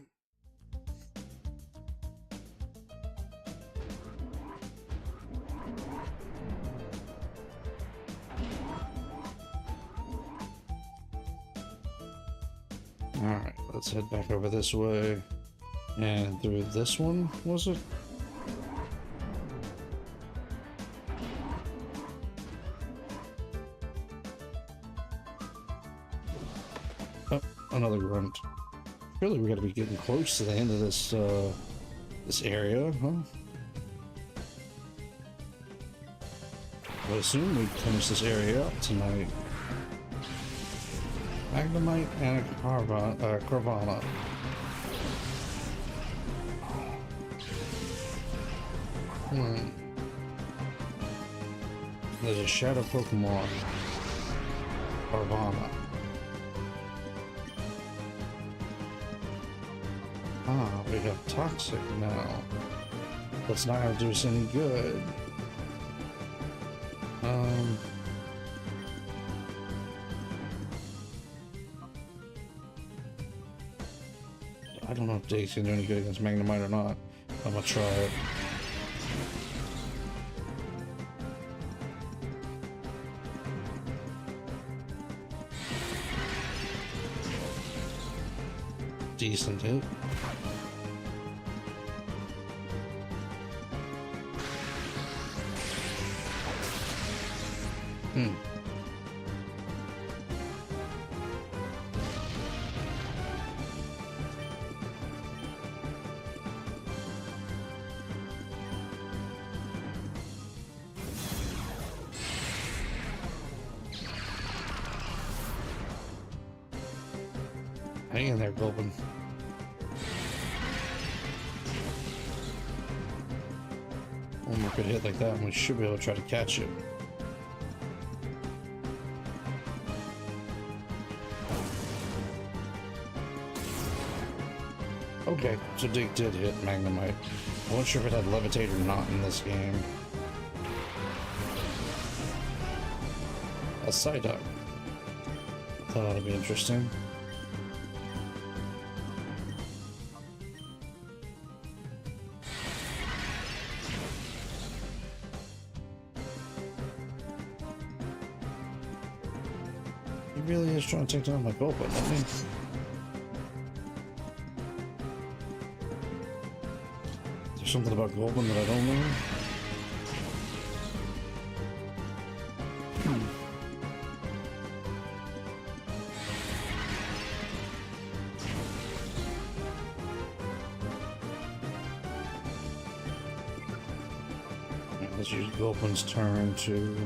Alright, let's head back over this way. And through this one, was it? Oh, another grunt. Really, we gotta be getting close to the end of this this area, huh? I assume we finish this area up tonight. Magnemite and a Carvana. There's a Shadow Pokemon. Carvana. Ah, we have Toxic now. That's not gonna do us any good. I don't know if Dave's gonna do any good against Magnemite or not. I'm gonna try it. Decent hit. Hang in there, Gulpin. One more good hit like that, and we should be able to try to catch it. Okay, so Dig did hit Magnemite. I wasn't sure if it had Levitate or not in this game. A Psyduck. Thought that'd be interesting. He really is trying to take down my Gulpin, I mean. There's something about Gulpin that I don't know. Let's use Gulpin's turn to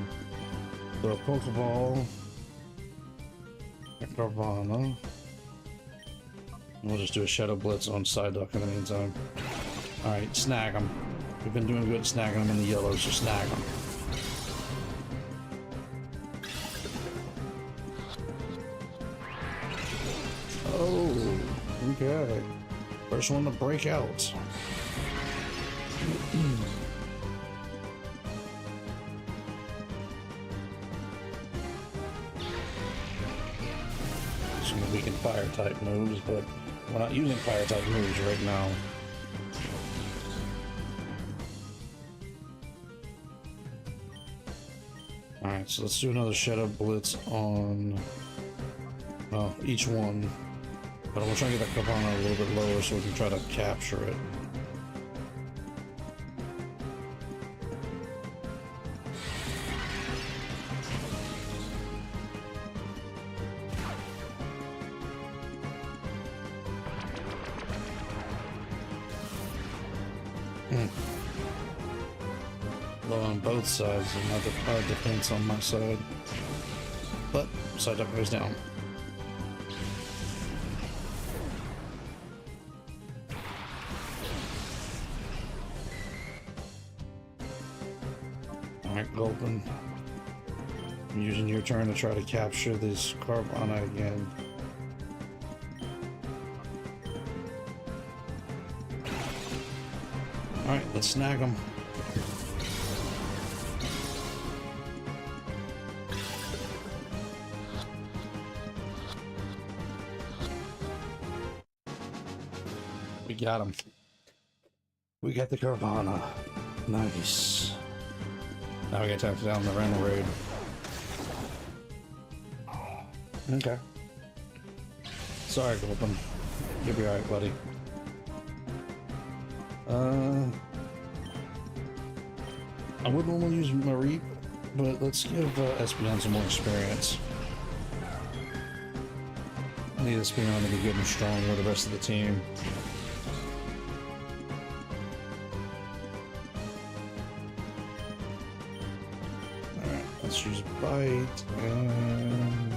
throw a Pokeball. Carvana. We'll just do a Shadow Blitz on Psyduck in the meantime. Alright, snag him. We've been doing good snagging him in the yellows, so snag him. Oh! Okay. First one to break out. Some weakened fire type moves, but we're not using fire type moves right now. Alright, so let's do another Shadow Blitz on each one. But I'm gonna try to get that Cabana a little bit lower so we can try to capture it. Low on both sides, and not defense on my side. But side up goes down. Alright, Gulpin. I'm using your turn to try to capture this Carvana again. Alright, let's snag him. We got him. We got the Carvana. Nice. Now we gotta take down the rental raid. Okay. Sorry, Gulpin. You'll be alright, buddy. I would normally use Marie, but let's give Espeon some more experience. I need Espeon to be good and strong with the rest of the team. Alright, let's use Bite, and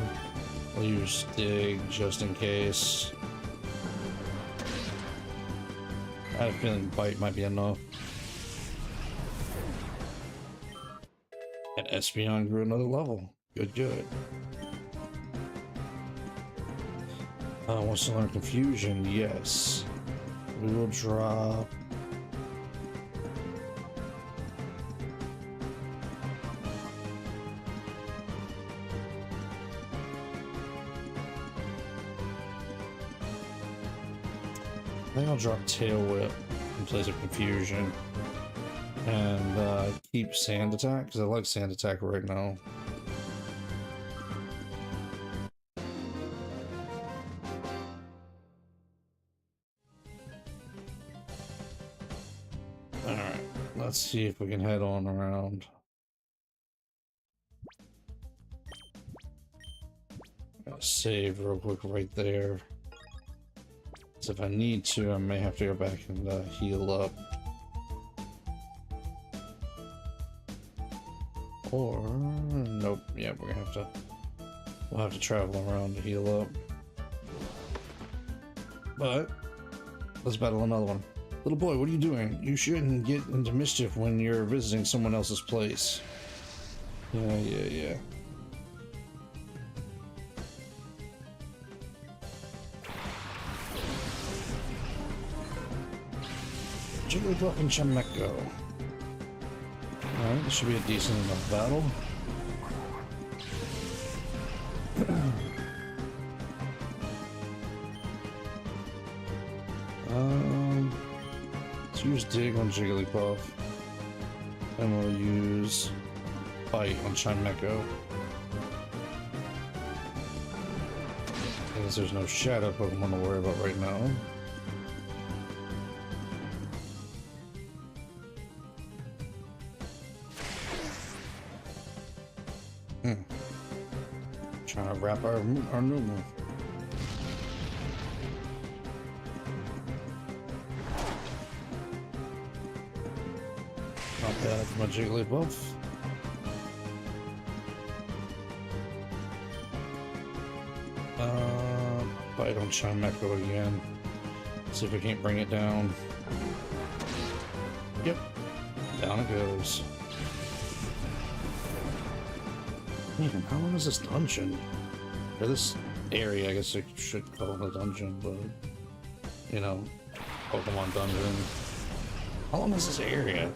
we'll use Dig just in case. I have a feeling Bite might be enough. And Espeon grew another level. Good, good. Wants to learn Confusion? Yes. We will drop... I think I'll drop Tail Whip in place of Confusion. And keep Sand Attack, because I like Sand Attack right now. Alright, let's see if we can head on around. I'll save real quick right there. So if I need to, I may have to go back and heal up. Or nope, yeah, we'll have to travel around to heal up. But let's battle another one. Little boy, what are you doing? You shouldn't get into mischief when you're visiting someone else's place. Yeah. Jigglypuff and Chimecho. Alright, this should be a decent enough battle. Let's use Dig on Jigglypuff. And we'll use Bite on Chimecho. I guess there's no Shadow Pokemon to worry about right now. Trying to wrap our new move. Not bad for my Jigglypuff. Bite on Chimecho again. See if we can't bring it down. Yep. Down it goes. Man, how long is this dungeon? Or this area, I guess I should call it a dungeon, but... you know, Pokemon dungeon. How long is this area?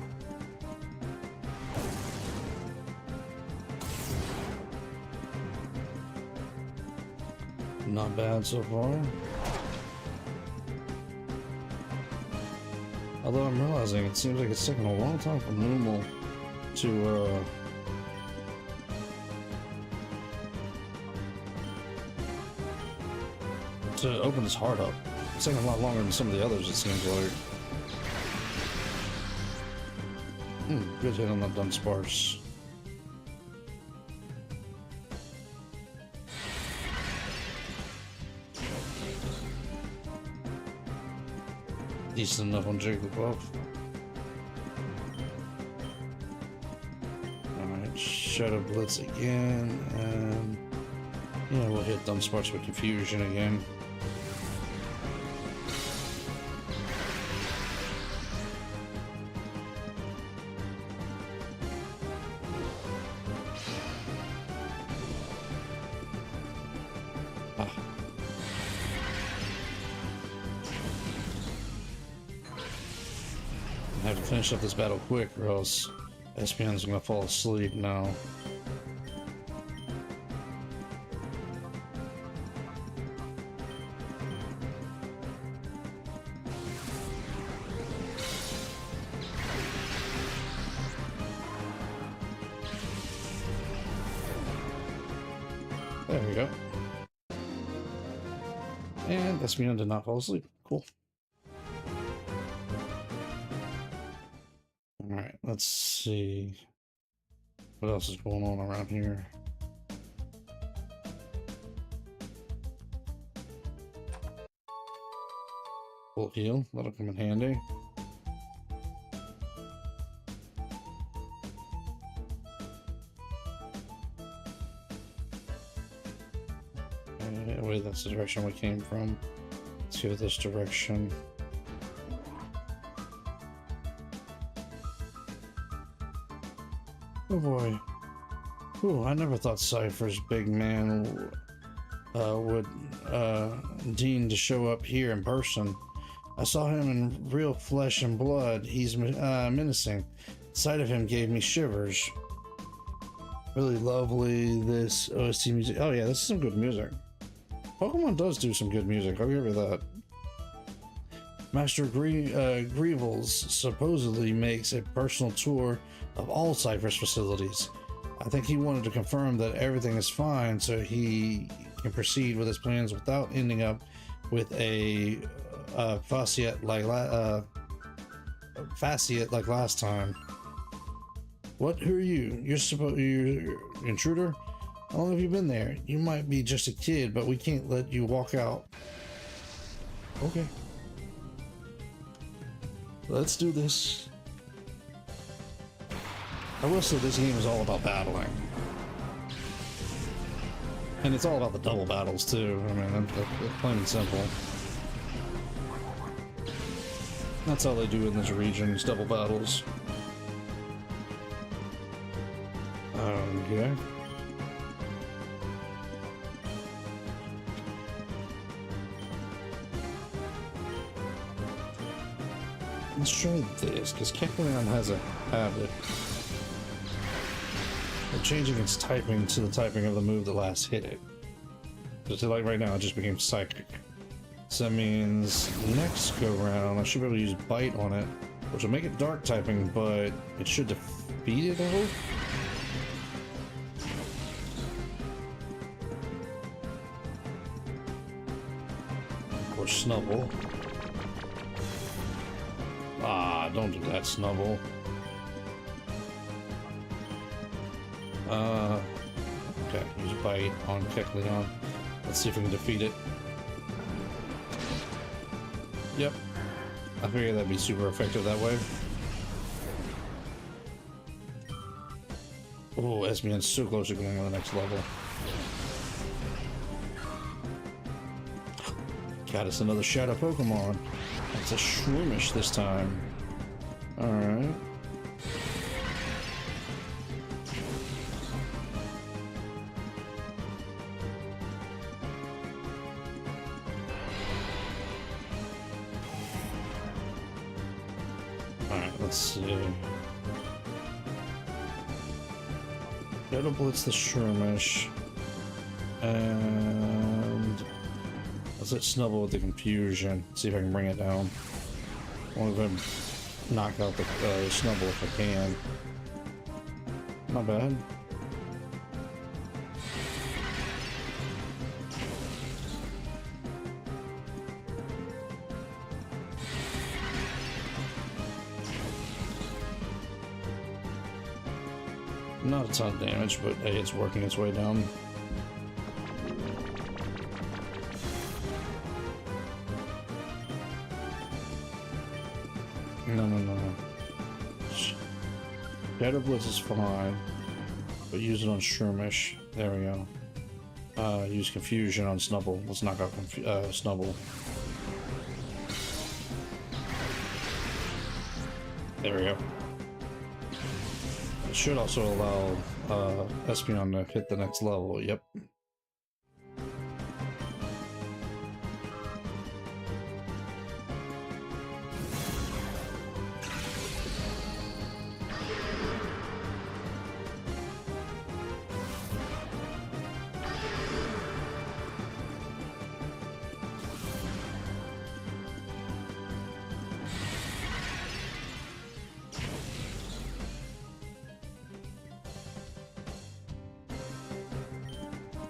Not bad so far. Although I'm realizing it seems like it's taking a long time for Moomal to open his heart up. It's taking a lot longer than some of the others, it seems like. Good hit on that Dunsparce. Decent enough on Jigglypuff. Alright, Shadow Blitz again, and yeah, we'll hit Dunsparce with Confusion again. I have to finish up this battle quick or else Espeon's gonna fall asleep now. There we go. And Espeon did not fall asleep. Cool. Alright, let's see what else is going on around here. Full heal, that'll come in handy. Wait, that's the direction we came from. Let's go this direction. Oh boy. Ooh, I never thought Cypher's big man would deign to show up here in person. I saw him in real flesh and blood. He's menacing. The sight of him gave me shivers. Really lovely, this OST music. Oh yeah, this is some good music. Pokemon does do some good music, I'll give you that. Master Greevils supposedly makes a personal tour of all Cypher's facilities. I think he wanted to confirm that everything is fine so he can proceed with his plans without ending up with a facet like last time. What? Who are you? You're intruder? How long have you been there? You might be just a kid, but we can't let you walk out. Okay. Let's do this. I will say this game is all about battling. And it's all about the double battles too. I mean, that's plain and simple. That's all they do in this region, is double battles. Okay. Let's try this, because Kecleon has a habit of changing its typing to the typing of the move that last hit it. Just like right now, it just became Psychic. So that means next go round, I should be able to use Bite on it, which will make it Dark typing, but it should defeat it, I hope? Or Snubble. Ah, don't do that, Snubble. Okay, use Bite on Kecleon. Let's see if we can defeat it. Yep. I figured that'd be super effective that way. Oh, Espeon's so close to going to the next level. Got us another Shadow Pokemon. It's a Shroomish this time. Alright. let's see. Gotta blitz the Shermish. And let's let Snubble with the confusion. See if I can bring it down. I want to knock out the Snubble if I can. Not bad. Not a ton of damage, but hey, it's working its way down. No. Shadow Blitz is fine, but use it on Shermish. There we go. Use Confusion on Snubble. Let's knock out Snubble. There we go. It should also allow Espeon to hit the next level. Yep.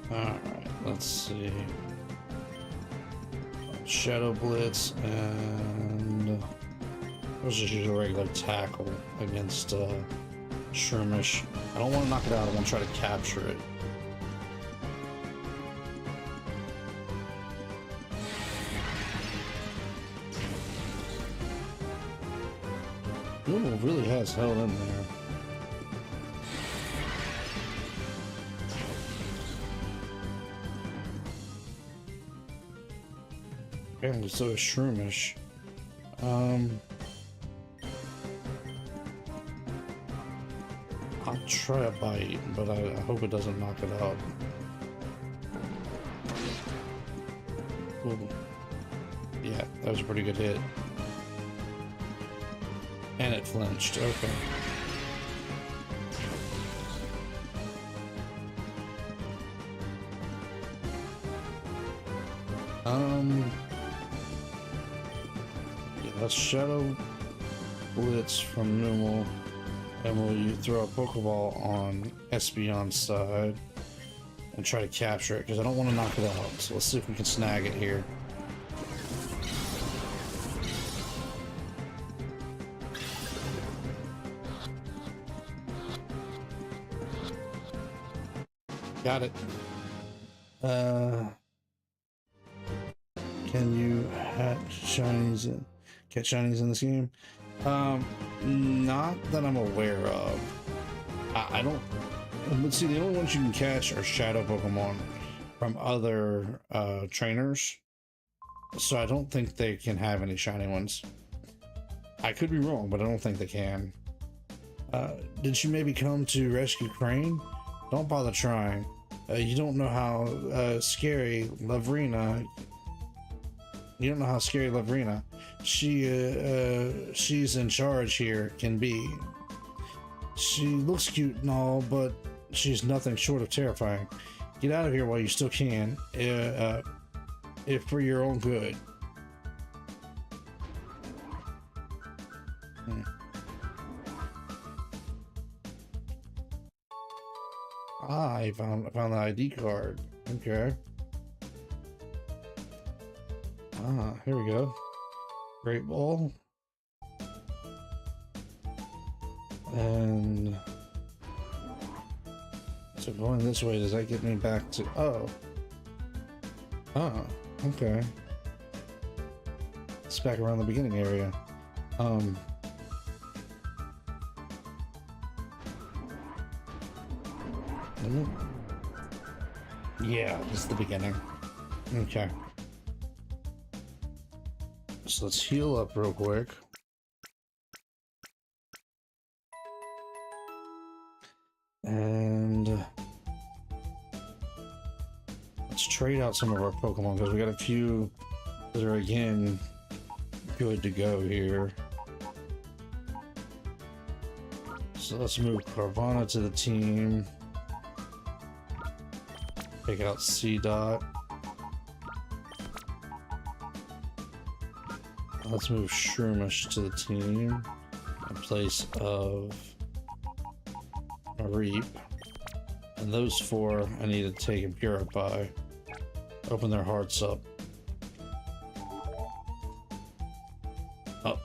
Alright, let's see. Shadow Blitz and let's just use a regular tackle against Shermish. I don't want to knock it out, I want to try to capture it. Noodle really has held in there. And so is Shermish. I'll try a bite, but I hope it doesn't knock it out. Ooh. Yeah, that was a pretty good hit. And it flinched, okay. Yeah, let's Shadow Blitz from Numel, and we'll throw a Pokeball on Espeon's side and try to capture it, because I don't want to knock it out. So let's see if we can snag it here. Got it. Can you catch shinies in this game? Not that I'm aware of. I don't. Let's see. The only ones you can catch are Shadow Pokemon from other trainers. So I don't think they can have any shiny ones. I could be wrong, but I don't think they can. Did you maybe come to rescue Crane? Don't bother trying. You don't know how scary Lavrina. You don't know how scary Lavrina. She's in charge here can be. She looks cute and all, but she's nothing short of terrifying. Get out of here while you still can. If for your own good. Ah, I found the ID card. Okay. Ah, here we go. Great Ball. And so going this way, does that get me back to okay. It's back around the beginning area. Yeah, this is the beginning. Okay. So let's heal up real quick. And let's trade out some of our Pokemon because we got a few that are again good to go here. So let's move Carvana to the team. Take out C Dot. Let's move Shroomish to the team in place of Reap. And those four I need to take and Purify. Open their hearts up. Oh.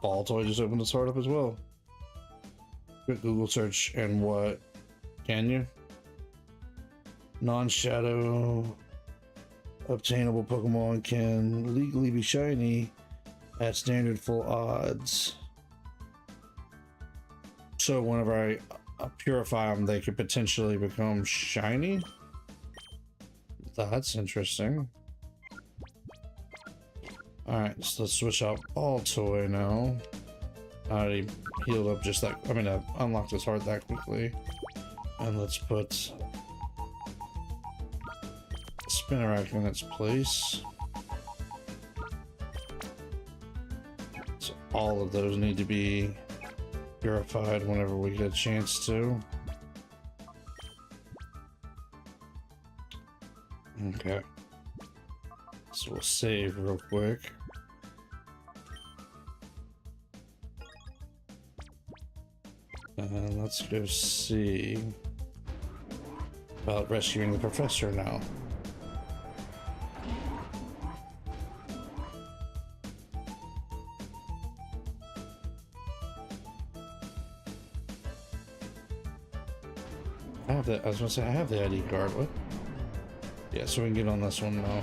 Ball Toy just opened his heart up as well. Quick Google search and what? Can you? Non-shadow obtainable Pokemon can legally be shiny at standard full odds. So whenever I purify them, they could potentially become shiny. That's interesting. Alright, so let's switch out Ball Toy now. I already healed up just that. I mean, I unlocked his heart that quickly. And let's put Spinnerack in its place. So all of those need to be purified whenever we get a chance to. Okay. So we'll save real quick. And let's go see about rescuing the professor now. I have the, I was gonna say I have the ID card. What? Yeah, so we can get on this one now.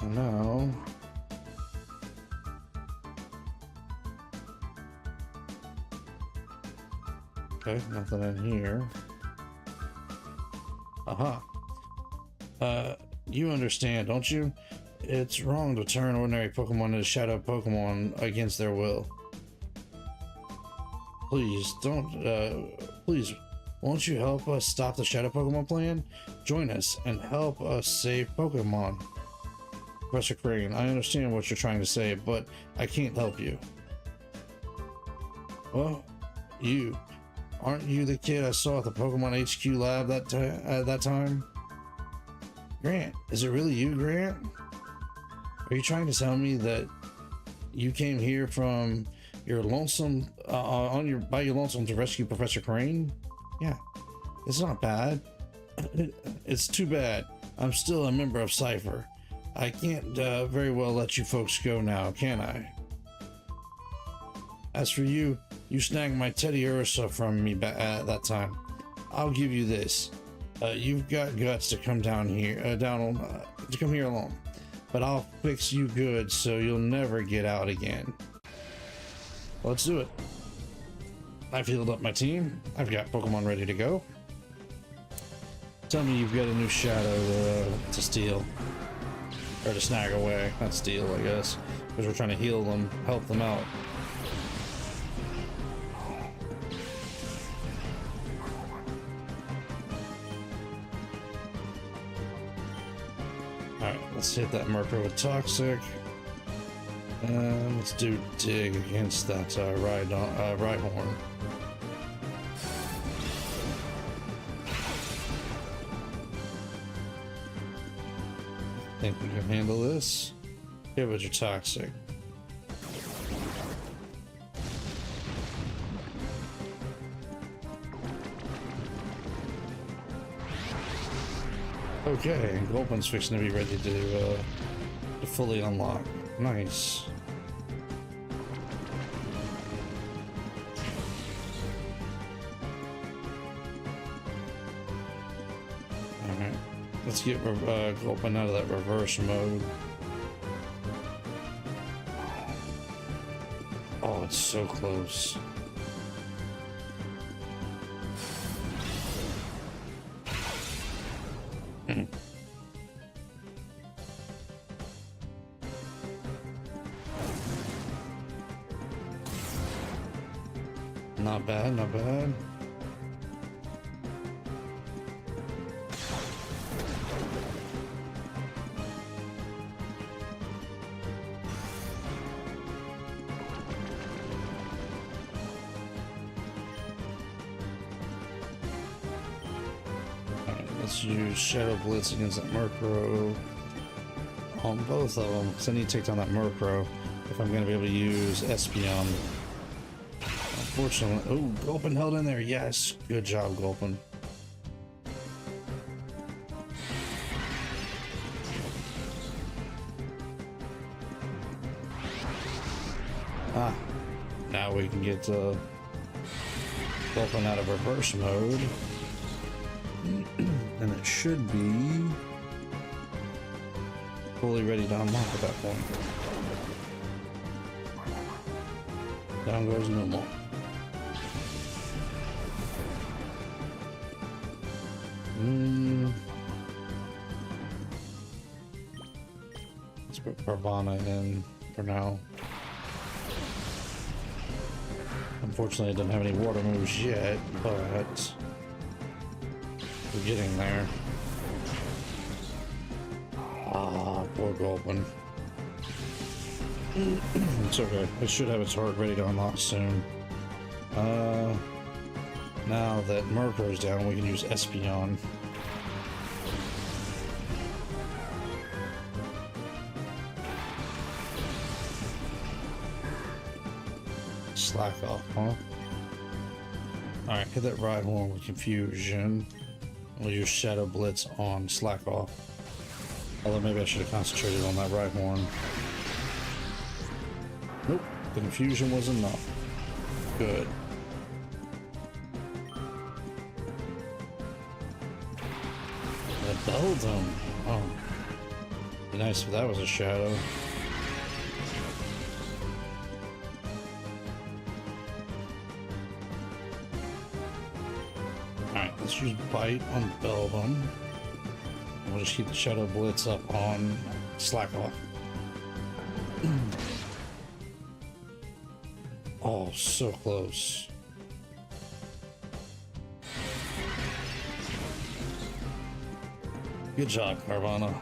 Now, okay, nothing in here. Aha. You understand, don't you? It's wrong to turn ordinary Pokemon into shadow Pokemon against their will. Please, please, won't you help us stop the shadow Pokemon plan? Join us and help us save Pokemon. Professor Crane, I understand what you're trying to say, but I can't help you. Well, aren't you the kid I saw at the Pokemon HQ lab at that time? Grant, is it really you, Grant? Are you trying to tell me that you came here from your lonesome, by your lonesome to rescue Professor Crane? Yeah, it's not bad. It's too bad. I'm still a member of Cypher. I can't very well let you folks go now, can I? As for you, you snagged my Teddy Ursa from me at that time. I'll give you this. You've got guts to come down here, to come here alone. But I'll fix you good so you'll never get out again. Let's do it. I've healed up my team. I've got Pokemon ready to go. Tell me you've got a new shadow to steal. Or to snag away. Not steal, I guess. Because we're trying to heal them, help them out. Alright, let's hit that Murkrow with Toxic. And let's do Dig against that Rhyhorn. Think we can handle this? Here, but you're toxic. Okay, and Gulpin's fixing to be ready to fully unlock. Nice. Alright. Let's get Gulpin out of that reverse mode. Oh, it's so close. Not bad, not bad. let's use Shadow Blitz against that Murkrow on both of them, because I need to take down that Murkrow if I'm going to be able to use Espeon. Unfortunately, oh, Gulpin held in there. Yes, good job, Gulpin. Ah, now we can get Gulpin out of reverse mode, and it should be fully ready to unlock at that point. Down goes no more. Let's put Carvana in for now. Unfortunately, I don't have any water moves yet, but we're getting there. Ah, poor Gulpin. It's okay. It should have its heart ready to unlock soon. Now that Murkrow's down, we can use Espeon. Slack off, huh? Alright, hit that Rhyhorn with Confusion. We'll use Shadow Blitz on Slack off. Although maybe I should have concentrated on that Rhyhorn. Nope, the Confusion was enough. Good. I belled him. Oh. Be nice if that was a shadow. Alright, let's use Bite on Beldum. We'll just keep the Shadow Blitz up on Slack off. Oh, so close. Good job, Carvana.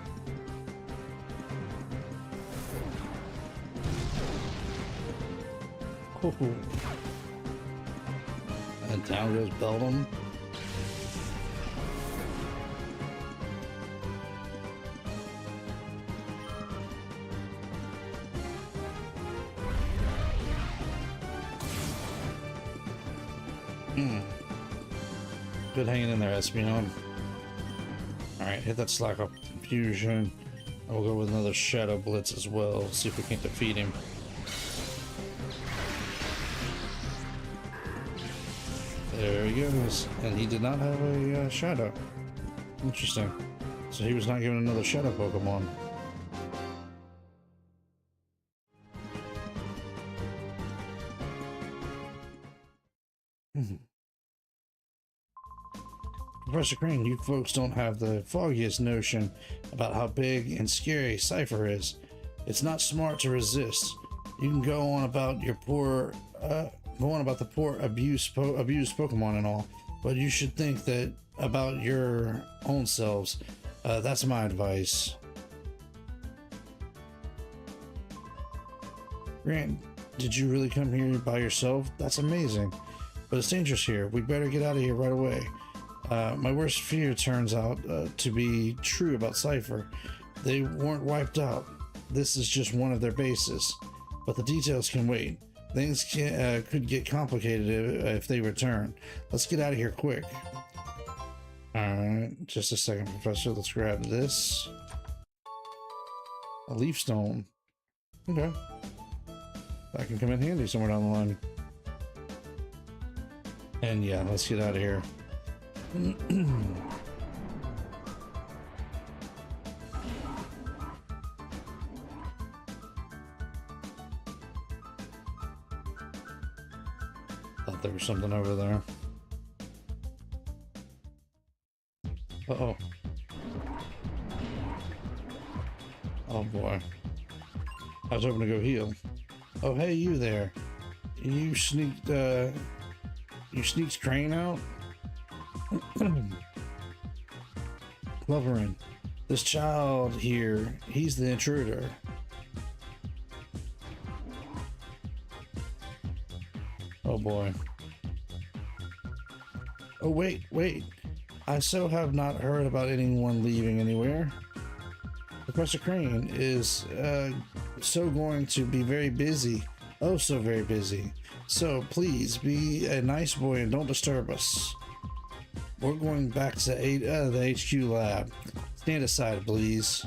And down goes Beldum. Good hanging in there, Espeon. Alright, hit that Slack off Confusion. And we'll go with another Shadow Blitz as well. See if we can't defeat him. There he goes. And he did not have a Shadow. Interesting. So he was not given another Shadow Pokemon. Professor Crane, you folks don't have the foggiest notion about how big and scary Cypher is. It's not smart to resist. You can go on about your poor, the poor abused Pokemon and all, but you should think that about your own selves. That's my advice. Grant, did you really come here by yourself? That's amazing. But it's dangerous here. We better get out of here right away. My worst fear turns out to be true about Cypher. They weren't wiped out. This is just one of their bases. But the details can wait. Things could get complicated if they return. Let's get out of here quick. Alright, just a second, Professor. Let's grab this. A leaf stone. Okay. That can come in handy somewhere down the line. And yeah, let's get out of here. Thought there was something over there. Uh-oh. Oh boy. I was hoping to go heal. Oh hey, you there. You sneaked Crane out? Clovering. This child here, he's the intruder. Oh boy. Oh wait. I so have not heard about anyone leaving anywhere. Professor Crane is so going to be very busy. Oh, so very busy. So please be a nice boy and don't disturb us. We're going back to the HQ lab. Stand aside, please.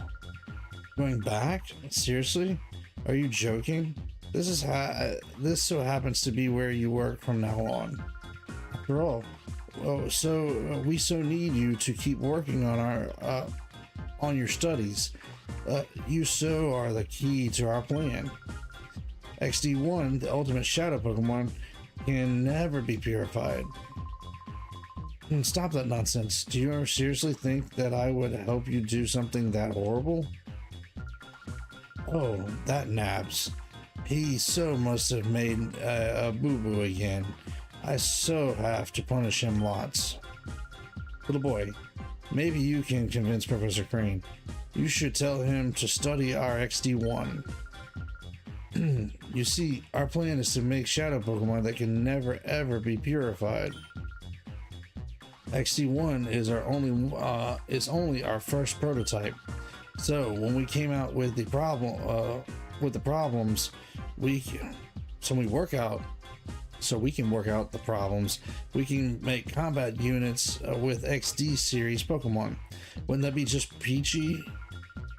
Going back? Seriously? Are you joking? This so happens to be where you work from now on. After all, we so need you to keep working on your studies. You so are the key to our plan. XD1, the ultimate shadow Pokemon, can never be purified. Stop that nonsense. Do you seriously think that I would help you do something that horrible? Oh, that Nabs. He so must have made a boo-boo again. I so have to punish him lots. Little boy, maybe you can convince Professor Crane. You should tell him to study our XD1. You see, our plan is to make shadow Pokemon that can never ever be purified. XD1 is only our first prototype. So when we came out with the problems, we can work out the problems. We can make combat units with XD series Pokemon. Wouldn't that be just peachy?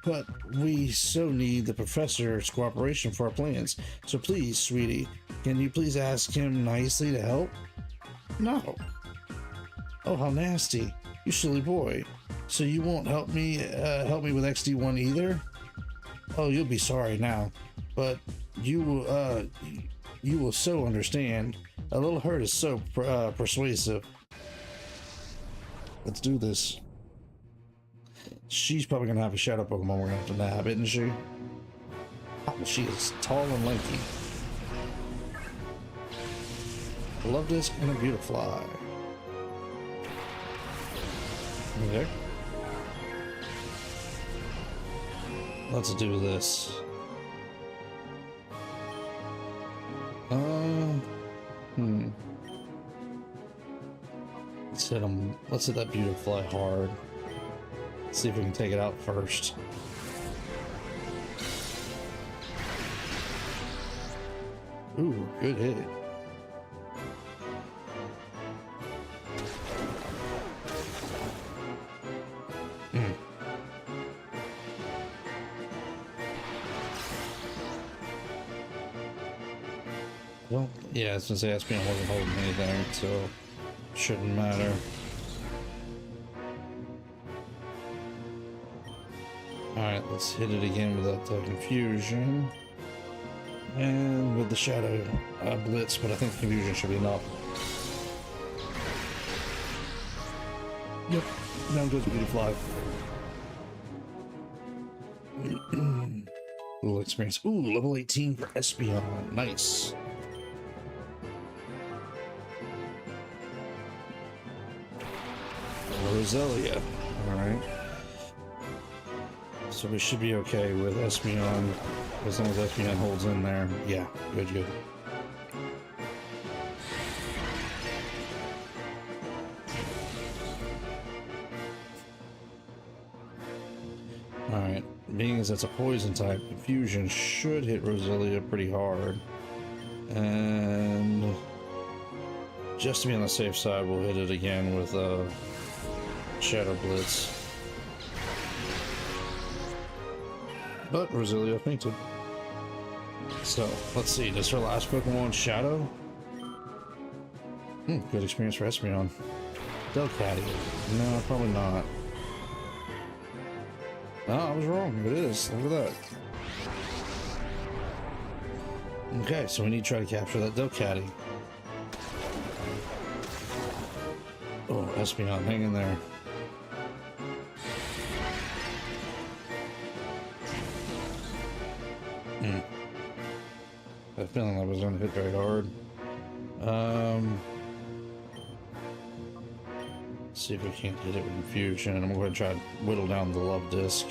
But we so need the professor's cooperation for our plans. So please, sweetie, can you please ask him nicely to help? No. Oh, how nasty. You silly boy. So you won't help me with XD1 either? Oh, you'll be sorry now. But you will so understand. A little hurt is so persuasive. Let's do this. She's probably gonna have a shadow Pokemon we're gonna have to nab, isn't she? Oh, she is tall and lanky. I love this and a Beautifly. Okay. Let's do this. Let's hit that Beautifly hard. See if we can take it out first. Ooh, good hit. Well, yeah, I was gonna say Espeon wasn't holding anything, so shouldn't matter. Alright, let's hit it again with that confusion. And with the shadow blitz, but I think confusion should be enough. Yep, down goes Beautifly. Little experience. Ooh, level 18 for Espeon. Nice. Roselia. Alright. So we should be okay with Espeon, as long as Espeon holds in there. Yeah, good. Alright, being as it's a poison type, Confusion should hit Roselia pretty hard. And just to be on the safe side, we'll hit it again with Shadow Blitz. But Roselia fainted. So, let's see, does her last Pokemon Shadow? Good experience for Espeon. Delcatty. No, probably not. No, I was wrong. It is. Look at that. Okay, so we need to try to capture that Delcatty. Oh, Espeon, hang in there. I have a feeling I was going to hit very hard. Let's see if we can't hit it with Confusion. I'm going to try to whittle down the Love Disc.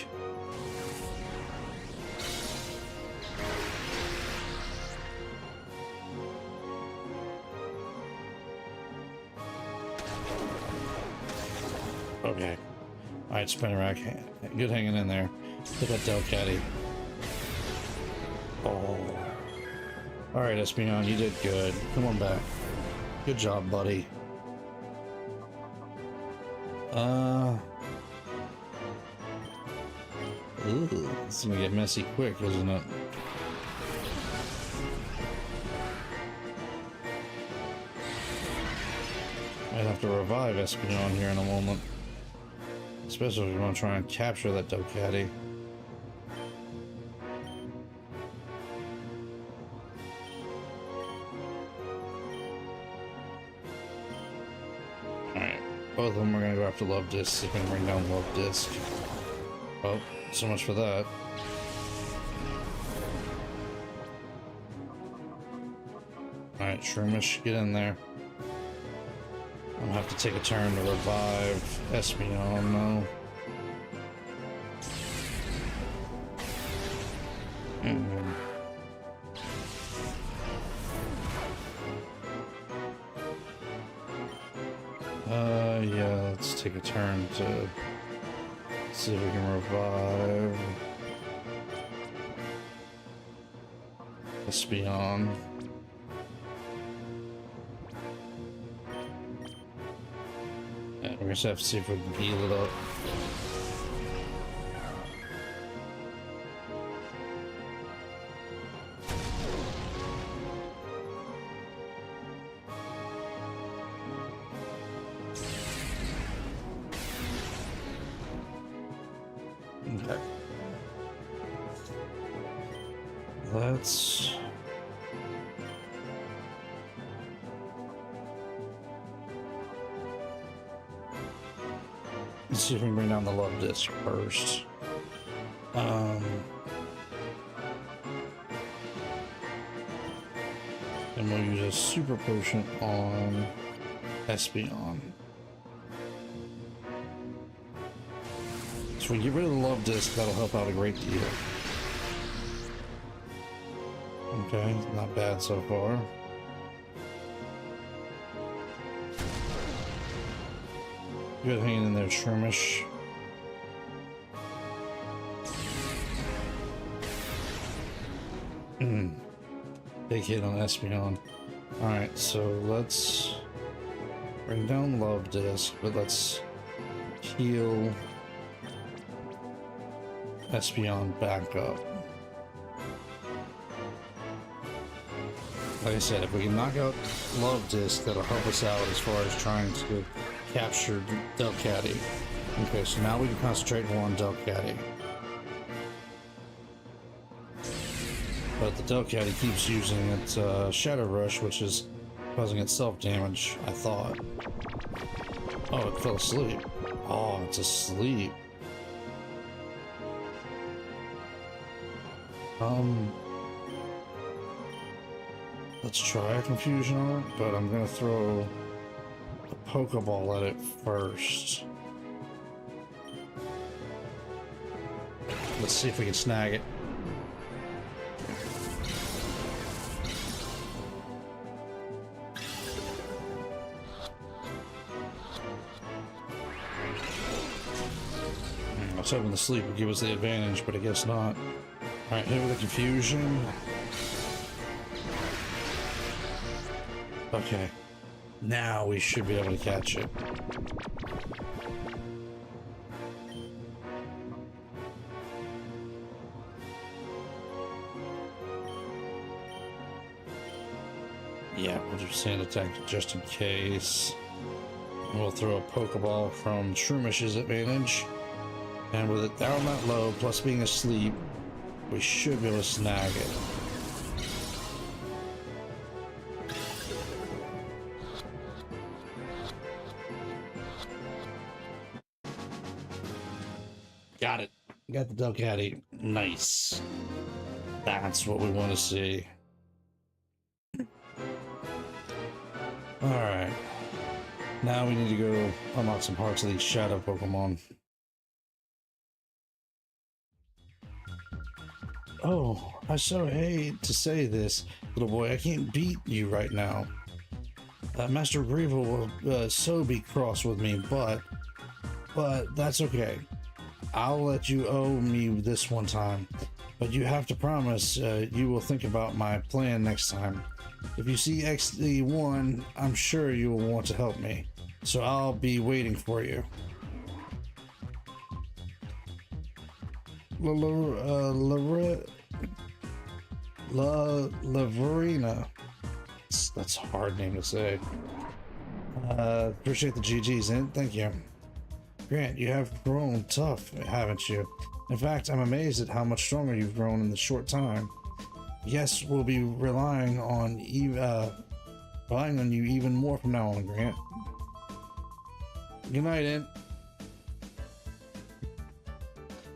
Okay. Alright, Spinnerack. Good hanging in there. Hit that Delcatty. Oh. Alright, Espeon, you did good. Come on back. Good job, buddy. Ooh, it's gonna get messy quick, isn't it? Might have to revive Espeon here in a moment. Especially if you want to try and capture that Delcatty. Alright, both of them are gonna go after Love Disc, see if we can bring down Love Disc. Oh, so much for that. Alright, Shroomish, get in there. I'm gonna have to take a turn to revive Espeon, no. Yeah, let's take a turn to see if we can revive Espeon. Yeah, we're gonna have to see if we can heal it up. Okay. Let's see if we can bring down the Love Disc first. And we'll use a Super Potion on Espeon. So we get rid of the Love Disc, that'll help out a great deal. Okay, not bad so far. Good hanging in there, Shroomish. Big hit on Espeon. Alright, so let's bring down Love Disc, but let's heal Espeon back up. Like I said, if we can knock out Love Disc, that'll help us out as far as trying to capture Delcatty. Okay, so now we can concentrate more on Delcatty. But the Delcatty keeps using its Shadow Rush, which is causing it self-damage, I thought. Oh, it fell asleep. Oh, it's asleep. Let's try a confusion on it, but I'm gonna throw a Pokeball at it first. Let's see if we can snag it. I was hoping the sleep would give us the advantage, but I guess not. Alright, hit with a confusion. Okay. Now we should be able to catch it. Yeah, we'll do Sand Attack just in case. And we'll throw a Pokeball from Shroomish's advantage. And with it down that low, plus being asleep, we should be able to snag it. Got it. Got the Delcatty. Nice. That's what we want to see. Alright. Now we need to go unlock some hearts of these shadow Pokemon. Oh, I so hate to say this, little boy. I can't beat you right now. Master Grievel will so be cross with me, but but that's okay. I'll let you owe me this one time, but you have to promise you will think about my plan next time. If you see XD1, I'm sure you will want to help me, so I'll be waiting for you. Laverina. That's a hard name to say. Appreciate the GGs, and thank you. Grant, you have grown tough, haven't you? In fact, I'm amazed at how much stronger you've grown in this short time. Yes, we'll be relying on you even more from now on, Grant. Good night, Int.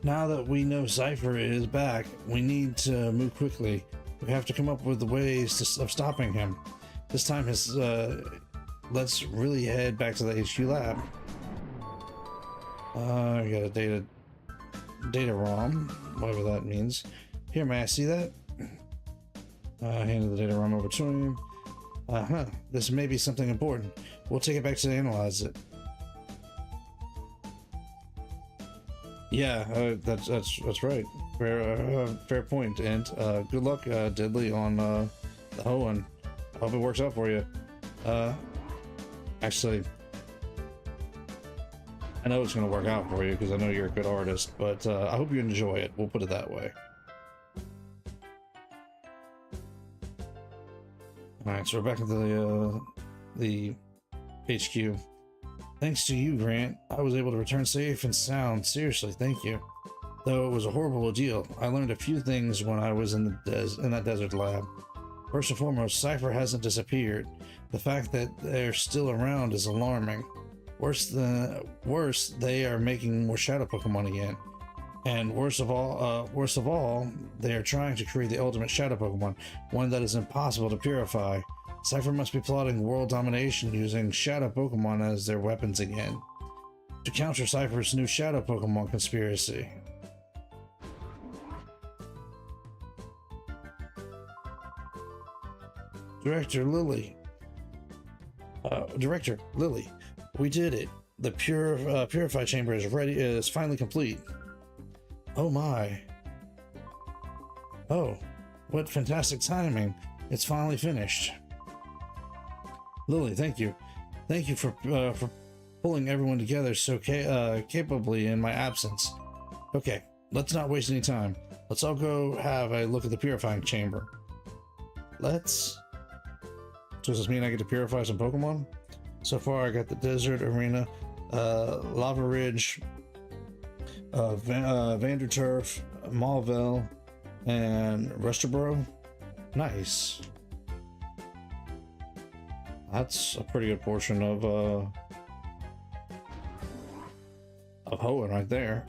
Now that we know Cypher is back, we need to move quickly. We have to come up with the ways of stopping him. This time, let's really head back to the HQ lab. I got a data ROM, whatever that means. Here, may I see that? Handed the data ROM over to him. This may be something important. We'll take it back to analyze it. Yeah, that's right. Fair point. And good luck, Deadly, on the Hoenn. I hope it works out for you. Actually, I know it's going to work out for you because I know you're a good artist, but I hope you enjoy it. We'll put it that way. Alright, so we're back at the HQ. Thanks to you, Grant, I was able to return safe and sound. Seriously, thank you. Though it was a horrible ordeal, I learned a few things when I was in that desert lab. First and foremost, Cypher hasn't disappeared. The fact that they're still around is alarming. Worse, they are making more shadow Pokemon again. And worst of all, they are trying to create the ultimate shadow Pokemon, one that is impossible to purify. Cypher must be plotting world domination using shadow Pokemon as their weapons again, to counter Cypher's new shadow Pokemon conspiracy. Director Lily, we did it. The Purify chamber is ready. Is finally complete. Oh my. Oh, what fantastic timing. It's finally finished. Lily, thank you. Thank you for pulling everyone together so capably in my absence. Okay, let's not waste any time. Let's all go have a look at the Purifying chamber. Let's... So does this mean I get to purify some Pokemon? So far I got the Desert Arena, Lava Ridge, Vanderturf, Malville, and Resterboro. Nice. That's a pretty good portion of Hoenn right there.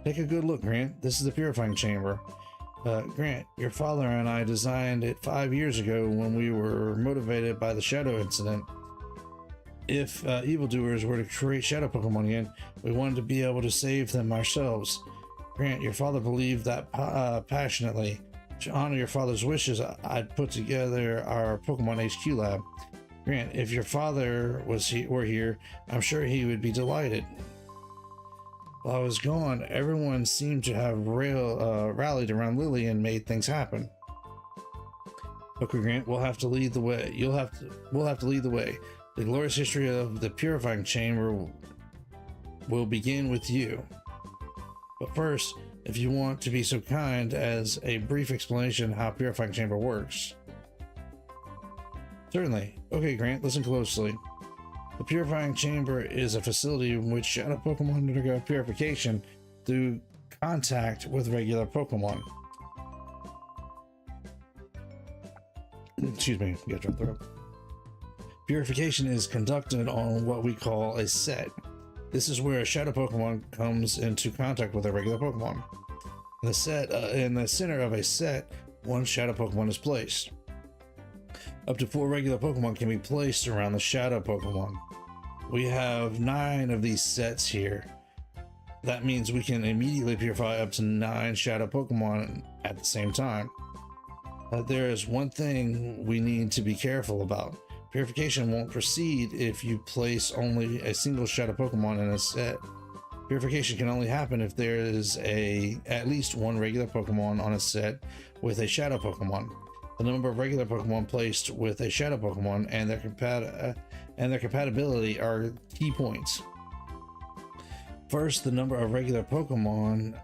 Take a good look, Grant. This is the Purifying chamber. Grant, your father and I designed it 5 years ago when we were motivated by the Shadow incident. If evildoers were to create Shadow Pokemon again, we wanted to be able to save them ourselves. Grant, your father believed that passionately. To honor your father's wishes, I'd put together our Pokemon HQ lab. Grant, if your father were here, I'm sure he would be delighted. While I was gone, everyone seemed to have rallied around Lily and made things happen. Okay, Grant, we'll have to lead the way. We'll have to lead the way. The glorious history of the Purifying Chamber will begin with you. But first, if you want to be so kind as a brief explanation how Purifying Chamber works. Certainly. Okay, Grant, listen closely. The Purifying Chamber is a facility in which shadow Pokemon undergo purification through contact with regular Pokemon. Excuse me, got dry throat. Purification is conducted on what we call a set. This is where a shadow Pokemon comes into contact with a regular Pokemon. In the center of a set, one shadow Pokemon is placed. Up to 4 regular Pokemon can be placed around the shadow Pokemon. We have 9 of these sets here. That means we can immediately purify up to 9 shadow Pokemon at the same time. There is one thing we need to be careful about. Purification won't proceed if you place only a single shadow Pokemon in a set. Purification can only happen if there is at least one regular Pokemon on a set with a shadow Pokemon. The number of regular Pokemon placed with a shadow Pokemon and their compatibility are key points. First, the number of regular Pokemon.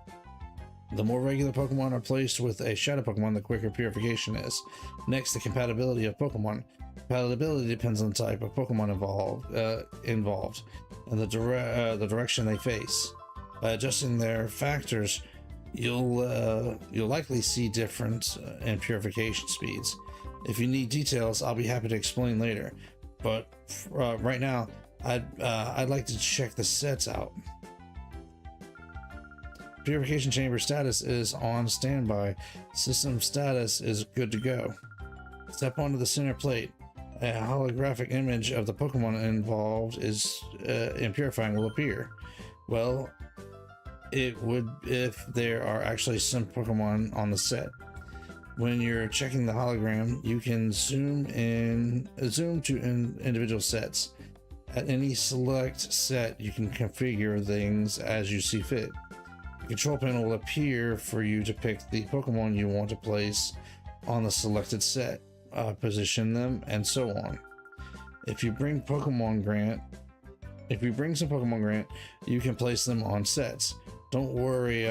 The more regular Pokemon are placed with a shadow Pokemon, the quicker purification is. Next, the compatibility of Pokemon. Compatibility depends on the type of Pokemon involved and the direction they face. By adjusting their factors, you'll likely see difference in purification speeds. If you need details, I'll be happy to explain later. But right now, I'd like to check the sets out. Purification chamber status is on standby. System status is good to go. Step onto the center plate. A holographic image of the Pokemon involved in Purifying will appear. Well, it would if there are actually some Pokemon on the set. When you're checking the hologram, you can zoom to individual sets. At any select set, you can configure things as you see fit. The control panel will appear for you to pick the Pokemon you want to place on the selected set, position them, and so on. If you bring some Pokemon Grant, you can place them on sets. Don't worry,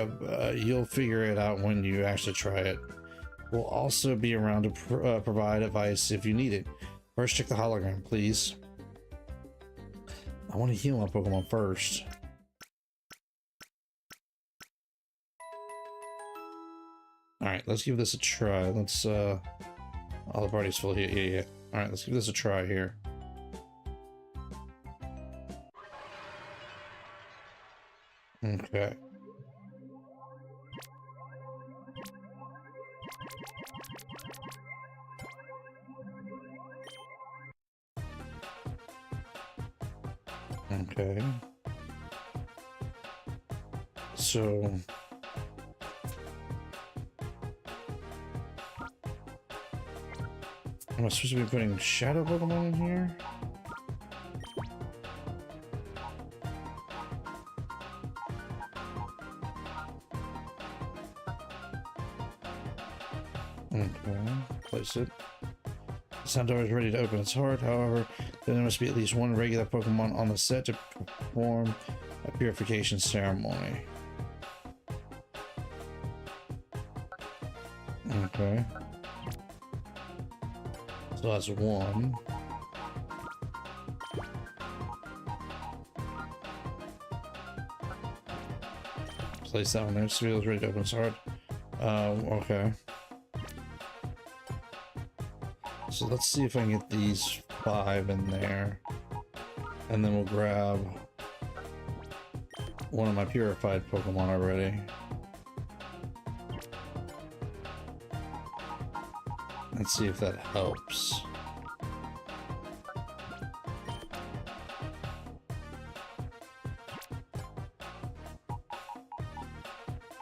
you'll figure it out when you actually try it. We'll also be around to provide advice if you need it. First, check the hologram, please. I want to heal my Pokemon first. Alright, let's give this a try. Let's, oh, the party's full here. Yeah. Alright, let's give this a try here. Okay. Okay. So... am I supposed to be putting shadow Pokemon in here? Okay, place it. The sound door is ready to open its heart. However, there must be at least one regular Pokemon on the set to perform a purification ceremony. Okay. So that's one. Place that one there. So it's ready to open its heart. Okay. So let's see if I can get these 5 in there. And then we'll grab one of my purified Pokemon already. Let's see if that helps.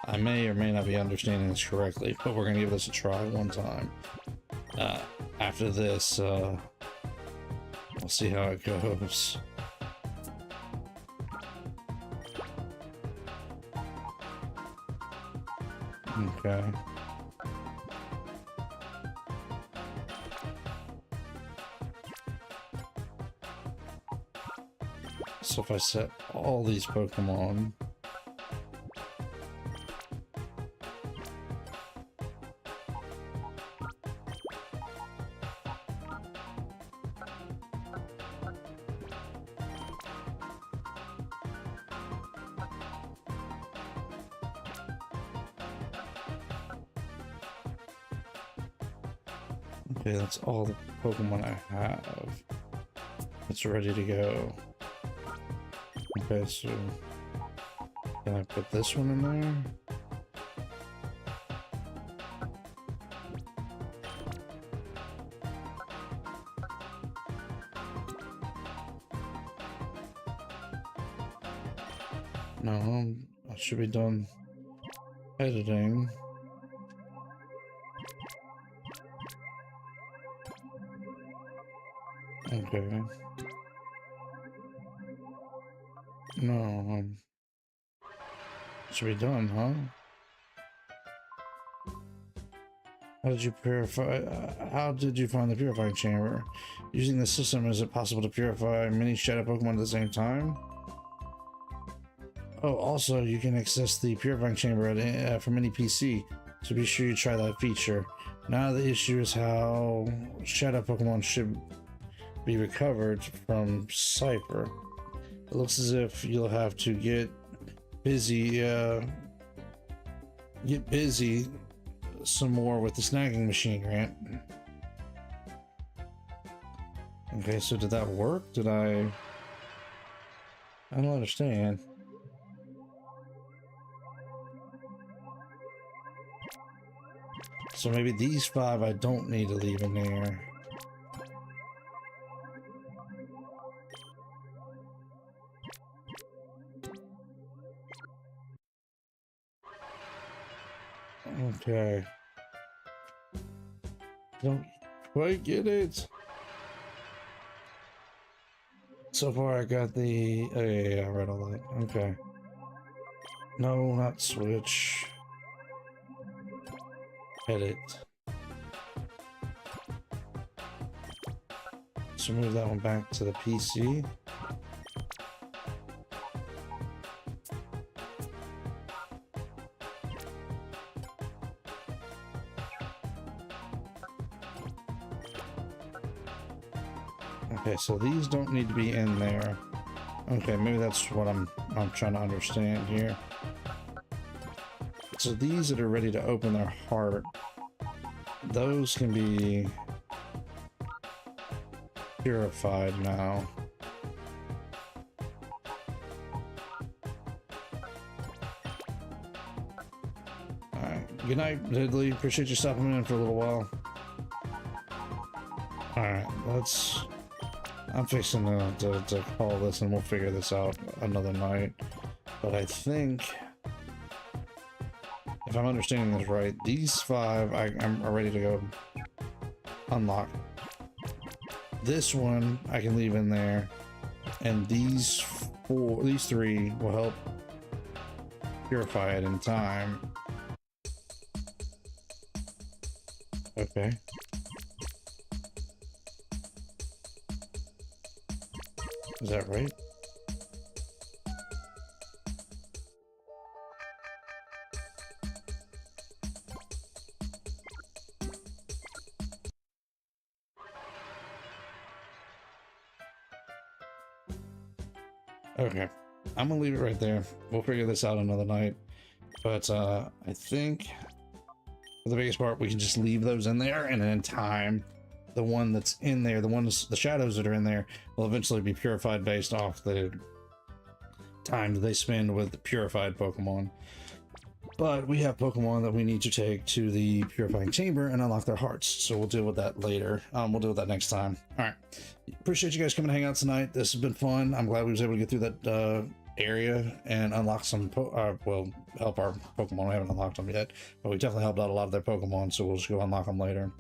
I may or may not be understanding this correctly, but we're gonna give this a try one time. After this, we'll see how it goes. Okay. So if I set all these Pokemon, okay, that's all the Pokemon I have. It's ready to go. Okay, so can I put this one in there? No, I should be done editing. Okay. No, should be done, huh? How did you purify? How did you find the purifying chamber? Using the system, is it possible to purify many shadow Pokemon at the same time? Oh, also, you can access the purifying chamber from any PC, so be sure you try that feature. Now the issue is how shadow Pokemon should be recovered from Cypher. It looks as if you'll have to get busy some more with the snagging machine, Grant. Okay, so did that work? I don't understand. So maybe these 5 I don't need to leave in there. Okay. Don't quite get it. So far I got the... Oh yeah, I read all that. Okay. No, not switch. Edit. So move that one back to the PC. Okay, so these don't need to be in there. Okay, maybe that's what I'm trying to understand here. So these that are ready to open their heart, those can be purified now. Alright, good night, Diddley. Appreciate you stopping in for a little while. Alright, I'm fixing to call this and we'll figure this out another night. But I think, if I'm understanding this right, these 5 I'm ready to go unlock. This one I can leave in there, and these 3 will help purify it in time. Okay. Is that right? Okay, I'm gonna leave it right there. We'll figure this out another night. But I think for the biggest part, we can just leave those in there, and then in time, the one that's in there, the shadows that are in there, will eventually be purified based off the time that they spend with the purified Pokemon. But we have Pokemon that we need to take to the purifying chamber and unlock their hearts, so we'll deal with that later. We'll deal with that next time. All right, appreciate you guys coming to hang out tonight. This has been fun. I'm glad we was able to get through that area and unlock some well, help our Pokemon. We haven't unlocked them yet, but we definitely helped out a lot of their Pokemon, so we'll just go unlock them later.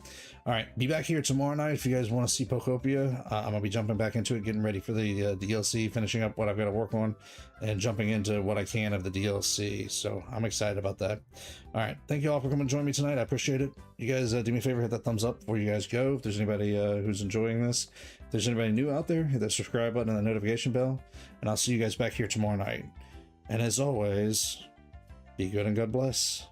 All right, be back here tomorrow night if you guys want to see Pokopia. I'm gonna be jumping back into it, getting ready for the DLC, finishing up what I've got to work on, and jumping into what I can of the DLC. So I'm excited about that. All right, thank you all for coming to join me tonight. I appreciate it. You guys do me a favor, hit that thumbs up before you guys go. If there's anybody who's enjoying this, if there's anybody new out there, hit that subscribe button and the notification bell, and I'll see you guys back here tomorrow night. And as always, be good and God bless.